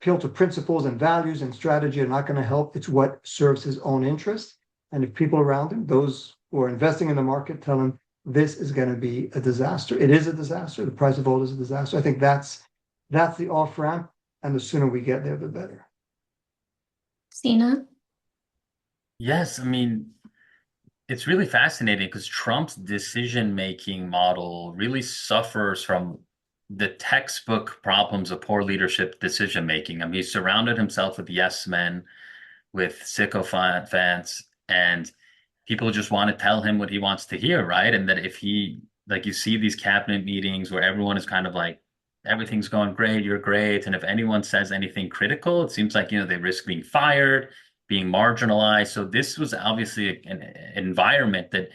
S2: appeal to principles and values and strategy are not going to help. It's what serves his own interest. And if people around him, those who are investing in the market, tell him this is going to be a disaster. It is a disaster. The price of oil is a disaster. I think that's the off-ramp, and the sooner we get there, the better.
S1: Sina?
S3: Yes, I mean, it's really fascinating because Trump's decision-making model really suffers from the textbook problems of poor leadership decision-making. I mean, he surrounded himself with yes men, with sycophants, and people just want to tell him what he wants to hear, right? And that if he, like, you see these cabinet meetings where everyone is kind of like, everything's going great, you're great. And if anyone says anything critical, it seems like, they risk being fired, being marginalized. So this was obviously an environment that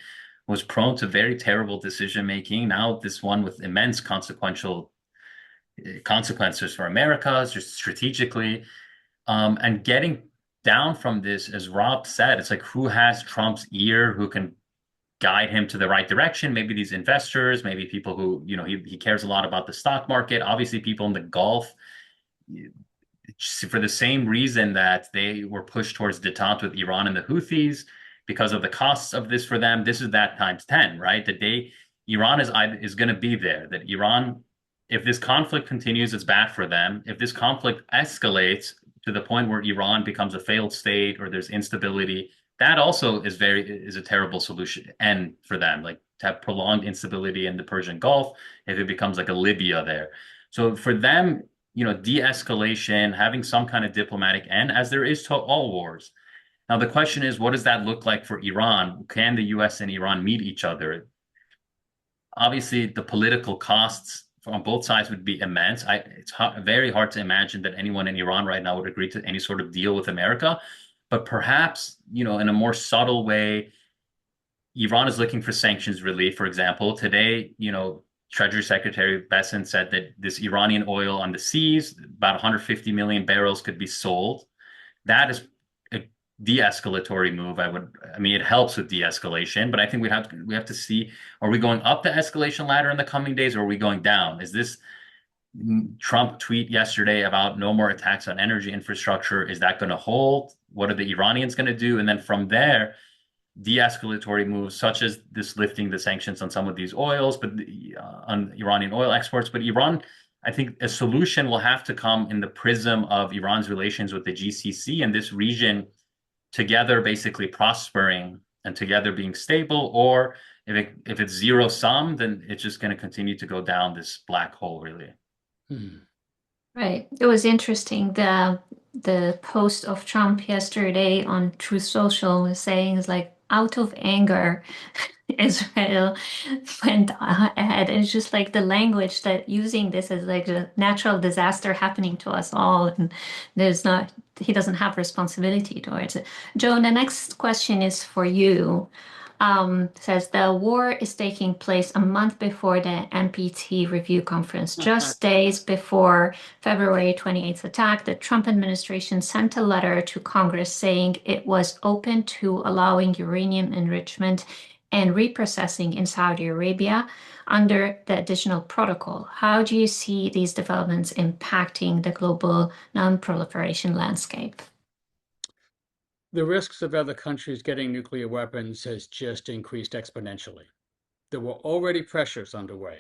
S3: was prone to very terrible decision making. Now this one with immense consequences for America, just strategically, and getting down from this, as Rob said, it's like, who has Trump's ear, who can guide him to the right direction? Maybe these investors, maybe people who, he cares a lot about the stock market. Obviously, people in the Gulf, for the same reason that they were pushed towards detente with Iran and the Houthis because of the costs of this for them. This is that times 10, right? Iran is going to be there. That Iran, if this conflict continues, it's bad for them. If this conflict escalates to the point where Iran becomes a failed state or there's instability, that also is a terrible solution and for them, like to have prolonged instability in the Persian Gulf if it becomes like a Libya there. So for them, de-escalation, having some kind of diplomatic end, as there is to all wars. Now the question is, what does that look like for Iran? Can the US and Iran meet each other? Obviously, the political costs on both sides would be immense. It's very hard to imagine that anyone in Iran right now would agree to any sort of deal with America. But perhaps, in a more subtle way, Iran is looking for sanctions relief. For example, today, Treasury Secretary Bessent said that this Iranian oil on the seas, about 150 million barrels, could be sold. That is a de-escalatory move. It helps with de-escalation, but I think we have to see, are we going up the escalation ladder in the coming days, or are we going down? Is this Trump tweet yesterday about no more attacks on energy infrastructure, is that going to hold? What are the Iranians going to do? And then from there, de-escalatory moves such as this lifting the sanctions on some of these oils, but on Iranian oil exports. But Iran, I think a solution will have to come in the prism of Iran's relations with the GCC and this region together basically prospering and together being stable, or if it's zero sum, then it's just going to continue to go down this black hole, really.
S1: Right. It was interesting. The post of Trump yesterday on Truth Social was saying, it's like, out of anger, Israel went ahead. And it's just like the language that using this as like a natural disaster happening to us all. And he doesn't have responsibility towards it. Joe, the next question is for you. Says the war is taking place a month before the NPT review conference, just days before February 28th attack. The Trump administration sent a letter to Congress saying it was open to allowing uranium enrichment and reprocessing in Saudi Arabia under the additional protocol. How do you see these developments impacting the global non-proliferation landscape?
S4: The risks of other countries getting nuclear weapons has just increased exponentially. There were already pressures underway,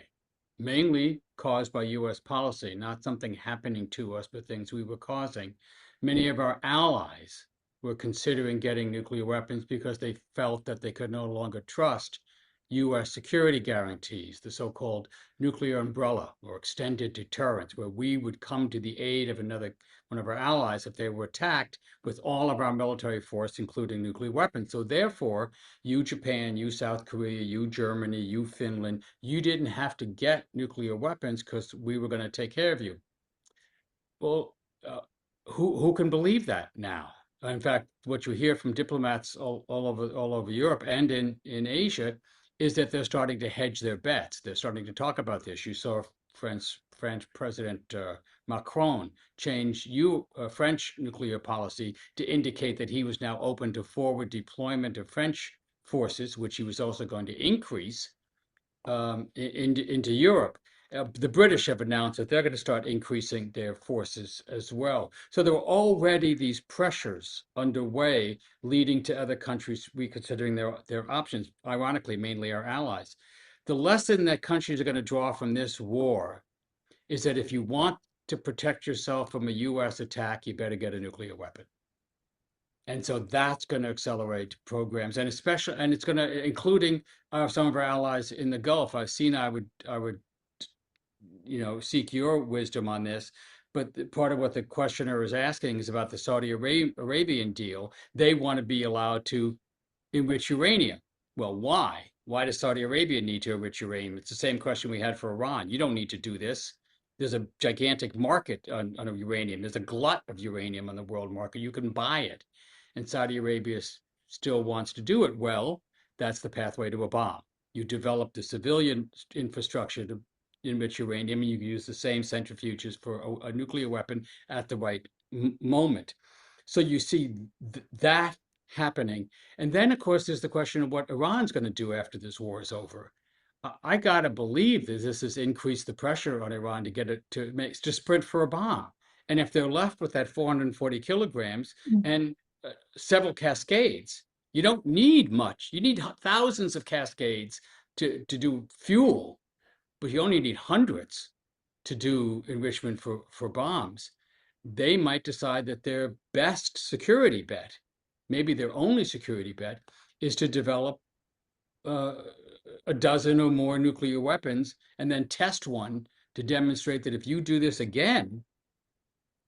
S4: mainly caused by US policy, not something happening to us, but things we were causing. Many of our allies were considering getting nuclear weapons because they felt that they could no longer trust US security guarantees, the so-called nuclear umbrella or extended deterrence, where we would come to the aid of one of our allies if they were attacked with all of our military force, including nuclear weapons. So therefore, you Japan, you South Korea, you Germany, you Finland, you didn't have to get nuclear weapons because we were going to take care of you. Well, who can believe that now? In fact, what you hear from diplomats all over Europe and in Asia is that they're starting to hedge their bets. They're starting to talk about this. You saw French President Macron change French nuclear policy to indicate that he was now open to forward deployment of French forces, which he was also going to increase into Europe. The British have announced that they're going to start increasing their forces as well. So there were already these pressures underway, leading to other countries reconsidering their options, ironically, mainly our allies. The lesson that countries are going to draw from this war is that if you want to protect yourself from a US attack, you better get a nuclear weapon. And so that's going to accelerate programs, and it's going to, including some of our allies in the Gulf. I would seek your wisdom on this. But part of what the questioner is asking is about the Saudi Arabian deal. They want to be allowed to enrich uranium. Well, why? Why does Saudi Arabia need to enrich uranium? It's the same question we had for Iran. You don't need to do this. There's a gigantic market on uranium. There's a glut of uranium on the world market. You can buy it. And Saudi Arabia still wants to do it. Well, that's the pathway to a bomb. You develop the civilian infrastructure to enrich uranium, and you can use the same centrifuges for a nuclear weapon at the right moment. So you see that happening. And then, of course, there's the question of what Iran's going to do after this war is over. I got to believe that this has increased the pressure on Iran to get it to sprint for a bomb. And if they're left with that 440 kilograms and several cascades, you don't need much. You need thousands of cascades to do fuel, but you only need hundreds to do enrichment for bombs. They might decide that their best security bet, maybe their only security bet, is to develop a dozen or more nuclear weapons and then test one to demonstrate that if you do this again,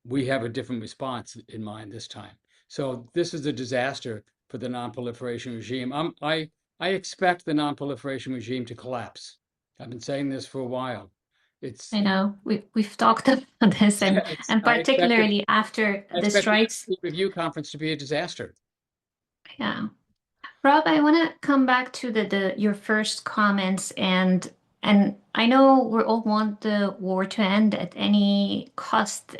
S4: we have a different response in mind this time. So this is a disaster for the non-proliferation regime. I expect the non-proliferation regime to collapse. I've been saying this for a while.
S1: I know we've talked about this, and particularly after the strikes.
S4: The review conference to be a disaster.
S1: Yeah. Rob, I want to come back to your first comments, and I know we all want the war to end at any cost,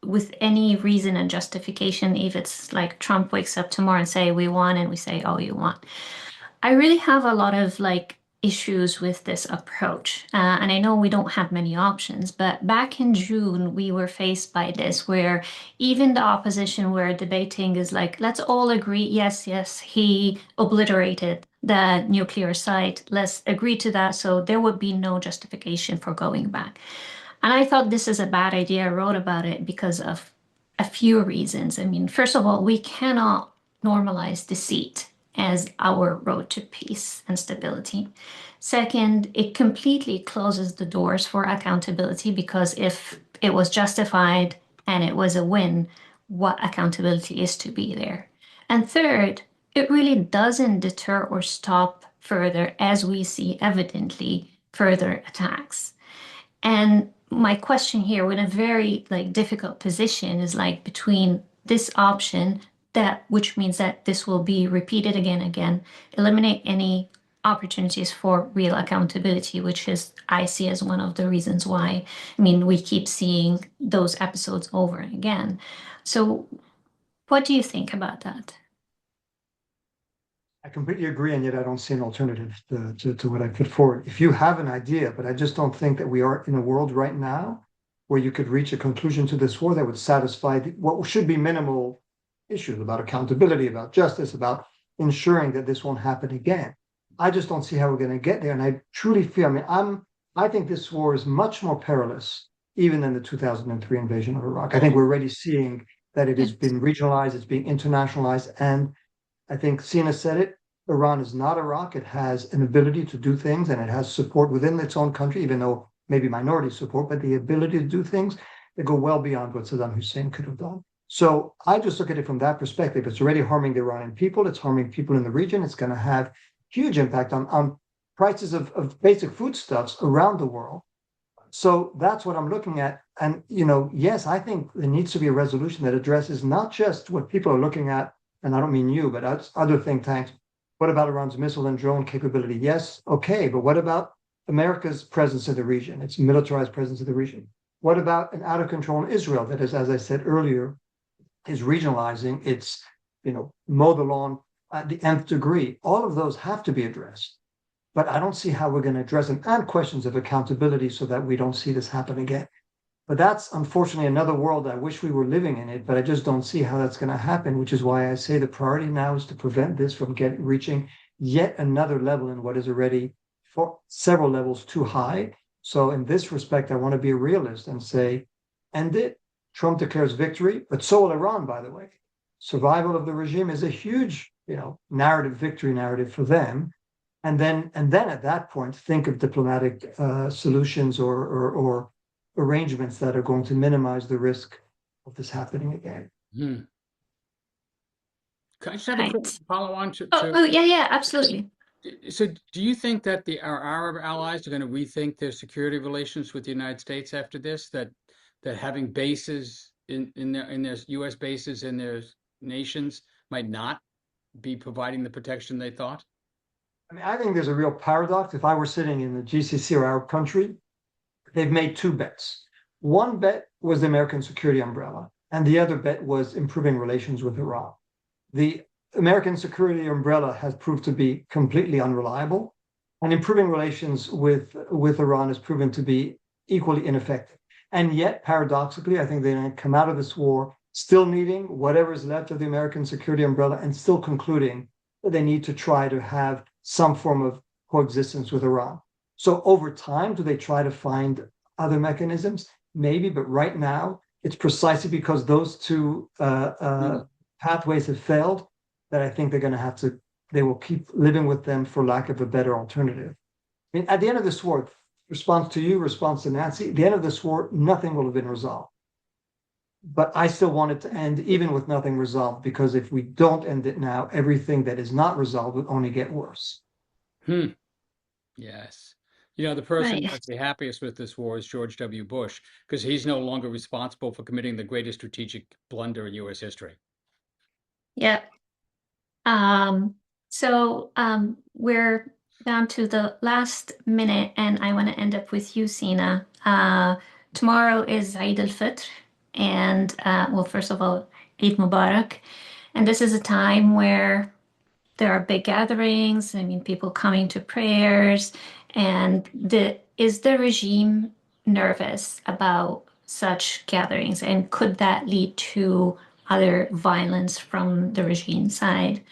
S1: with any reason and justification. If it's like Trump wakes up tomorrow and say we won, and we say, oh, you won. I really have a lot of issues with this approach. And I know we don't have many options, but back in June, we were faced by this where even the opposition were debating is let's all agree, yes, he obliterated the nuclear site. Let's agree to that. So there would be no justification for going back. And I thought this is a bad idea. I wrote about it because of a few reasons. I mean, first of all, we cannot normalize deceit as our road to peace and stability. Second, it completely closes the doors for accountability, because if it was justified and it was a win, what accountability is to be there? And third, it really doesn't deter or stop further, as we see evidently, further attacks. And my question here, with a very difficult position, is between this option which means that this will be repeated again and again, eliminate any opportunities for real accountability, which is I see as one of the reasons why, I mean, we keep seeing those episodes over and again. So what do you think about that?
S2: I completely agree, and yet I don't see an alternative to what I put forward. If you have an idea, but I just don't think that we are in a world right now where you could reach a conclusion to this war that would satisfy what should be minimal issues about accountability, about justice, about ensuring that this won't happen again. I just don't see how we're going to get there. And I truly feel, I think this war is much more perilous even than the 2003 invasion of Iraq. I think we're already seeing that it has been regionalized, it's being internationalized, and I think Sina said it. Iran is not Iraq. It has an ability to do things and it has support within its own country, even though maybe minority support, but the ability to do things that go well beyond what Saddam Hussein could have done. So I just look at it from that perspective. It's already harming the Iranian people. It's harming people in the region. It's going to have huge impact on prices of basic foodstuffs around the world. So that's what I'm looking at. And, yes, I think there needs to be a resolution that addresses not just what people are looking at, and I don't mean you, but other think tanks. What about Iran's missile and drone capability? Yes, okay, but what about America's presence in the region, its militarized presence in the region? What about an out of control in Israel that is, as I said earlier, is regionalizing its, mow the lawn at the nth degree? All of those have to be addressed. But I don't see how we're going to address them, and questions of accountability so that we don't see this happen again. But that's unfortunately another world. I wish we were living in it, but I just don't see how that's going to happen, which is why I say the priority now is to prevent this from reaching yet another level in what is already for several levels too high. So in this respect, I want to be a realist and say, end it. Trump declares victory, but so will Iran, by the way. Survival of the regime is a huge, victory narrative for them. And then at that point, think of diplomatic solutions or arrangements that are going to minimize the risk of this happening again.
S4: Can I just have a quick
S1: Right.
S4: follow on
S1: Yeah, absolutely.
S4: So do you think that our Arab allies are going to rethink their security relations with the United States after this? That having bases in their U.S. bases in their nations might not be providing the protection they thought?
S2: I think there's a real paradox. If I were sitting in the GCC or Arab country, they've made two bets. One bet was the American security umbrella, and the other bet was improving relations with Iran. The American security umbrella has proved to be completely unreliable, and improving relations with Iran has proven to be equally ineffective. And yet, paradoxically, I think they're going to come out of this war still needing whatever is left of the American security umbrella and still concluding that they need to try to have some form of coexistence with Iran. So over time, do they try to find other mechanisms? Maybe, but right now, it's precisely because those two pathways have failed that I think they will keep living with them for lack of a better alternative. At the end of this war, response to Nancy, at the end of this war, nothing will have been resolved. But I still want it to end even with nothing resolved, because if we don't end it now, everything that is not resolved will only get worse.
S4: Yes. The person
S1: Right.
S4: who must be happiest with this war is George W. Bush, because he's no longer responsible for committing the greatest strategic blunder in U.S. history.
S1: Yeah. We're down to the last minute, and I want to end up with you, Sina. Tomorrow is Eid al-Fitr, and first of all, Eid Mubarak. And this is a time where there are big gatherings. I mean, people coming to prayers, and is the regime nervous about such gatherings, and could that lead to other violence from the regime side?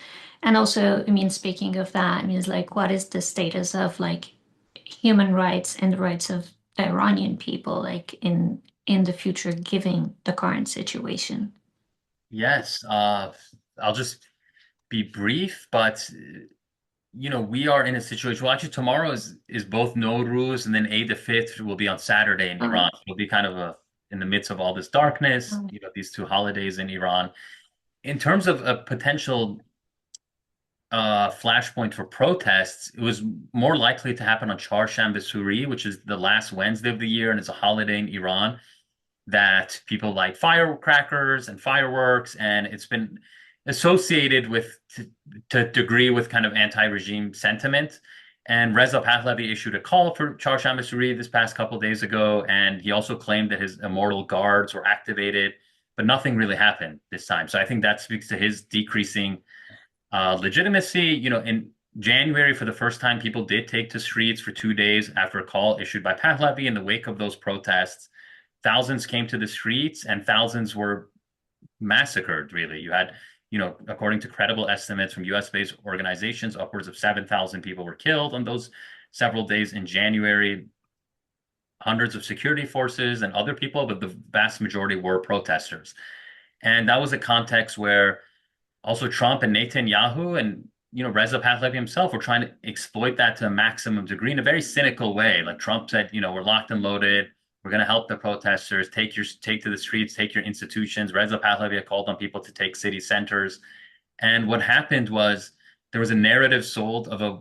S1: And also, I mean, speaking of that, I mean, it's like, what is the status of like human rights and the rights of the Iranian people, like in the future, given the current situation?
S3: Yes, I'll just be brief, but we are in a situation. Well, actually, tomorrow is both Nowruz and then Eid al-Fitr will be on Saturday in Iran. It'll be kind of in the midst of all this darkness, these two holidays in Iran. In terms of a potential flashpoint for protests, it was more likely to happen on Charsham Suri, which is the last Wednesday of the year, and it's a holiday in Iran that people light firecrackers and fireworks, and it's been associated with to a degree with kind of anti-regime sentiment. And Reza Pahlavi issued a call for Charles Shah this past couple of days ago, and he also claimed that his immortal guards were activated, but nothing really happened this time. So I think that speaks to his decreasing legitimacy. In January, for the first time, people did take to streets for 2 days after a call issued by Pahlavi. In the wake of those protests, thousands came to the streets and thousands were massacred, really. You had, according to credible estimates from US-based organizations, upwards of 7,000 people were killed on those several days in January. Hundreds of security forces and other people, but the vast majority were protesters. And that was a context where also Trump and Netanyahu and Reza Pahlavi himself were trying to exploit that to a maximum degree in a very cynical way. Like Trump said, we're locked and loaded. We're going to help the protesters. Take to the streets. Take your institutions. Reza Pahlavi called on people to take city centers. And what happened was there was a narrative sold of a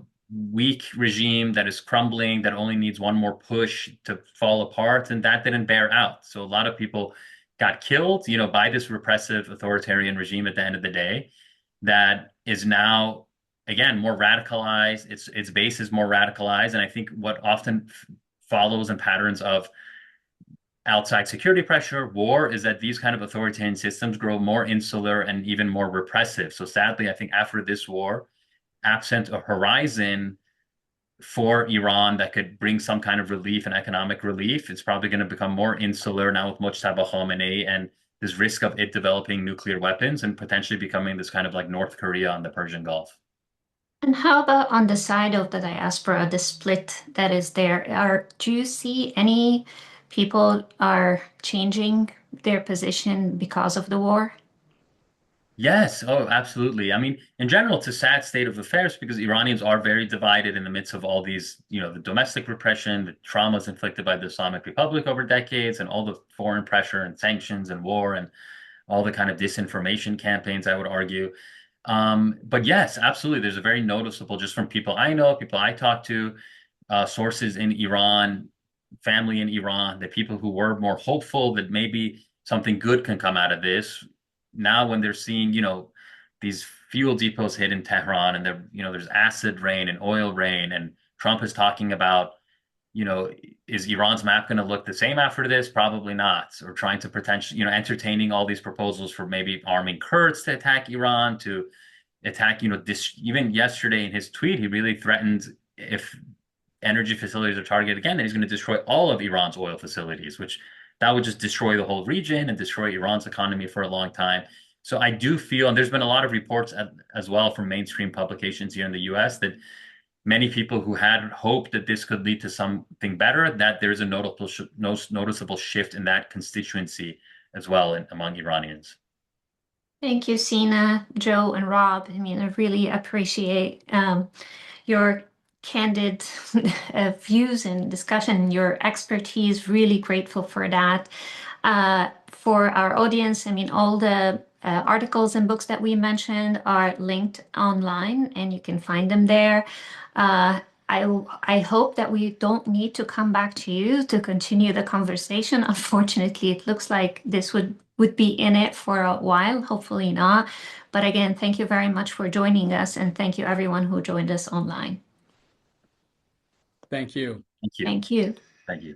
S3: weak regime that is crumbling, that only needs one more push to fall apart, and that didn't bear out. So a lot of people got killed, by this repressive authoritarian regime at the end of the day, that is now, again, more radicalized. Its base is more radicalized. And I think what often follows in patterns of outside security pressure, war, is that these kind of authoritarian systems grow more insular and even more repressive. So sadly, I think after this war, absent a horizon for Iran that could bring some kind of relief and economic relief, it's probably going to become more insular now with Mojtaba Khamenei and this risk of it developing nuclear weapons and potentially becoming this kind of like North Korea on the Persian Gulf.
S1: And how about on the side of the diaspora, the split that is there? Do you see any people are changing their position because of the war?
S3: Yes, oh, absolutely. I mean, in general, it's a sad state of affairs because Iranians are very divided in the midst of all these, the domestic repression, the traumas inflicted by the Islamic Republic over decades, and all the foreign pressure and sanctions and war and all the kind of disinformation campaigns, I would argue. But yes, absolutely. There's a very noticeable, just from people I know, people I talk to, sources in Iran, family in Iran, the people who were more hopeful that maybe something good can come out of this. Now, when they're seeing, these fuel depots hit in Tehran and there's acid rain and oil rain, and Trump is talking about, is Iran's map going to look the same after this? Probably not. Or trying to potentially, entertaining all these proposals for maybe arming Kurds to attack Iran, to attack, even yesterday in his tweet, he really threatened if energy facilities are targeted again, then he's going to destroy all of Iran's oil facilities, which that would just destroy the whole region and destroy Iran's economy for a long time. So I do feel, and there's been a lot of reports as well from mainstream publications here in the US, that many people who had hoped that this could lead to something better, that there's a noticeable shift in that constituency as well among Iranians.
S1: Thank you, Sina, Joe, and Rob. I mean, I really appreciate your candid views and discussion, your expertise. Really grateful for that. For our audience, I mean, all the articles and books that we mentioned are linked online, and you can find them there. I hope that we don't need to come back to you to continue the conversation. Unfortunately, it looks like this would be in it for a while. Hopefully not. But again, thank you very much for joining us, and thank you everyone who joined us online.
S4: Thank you.
S3: Thank you.
S1: Thank you.
S3: Thank you.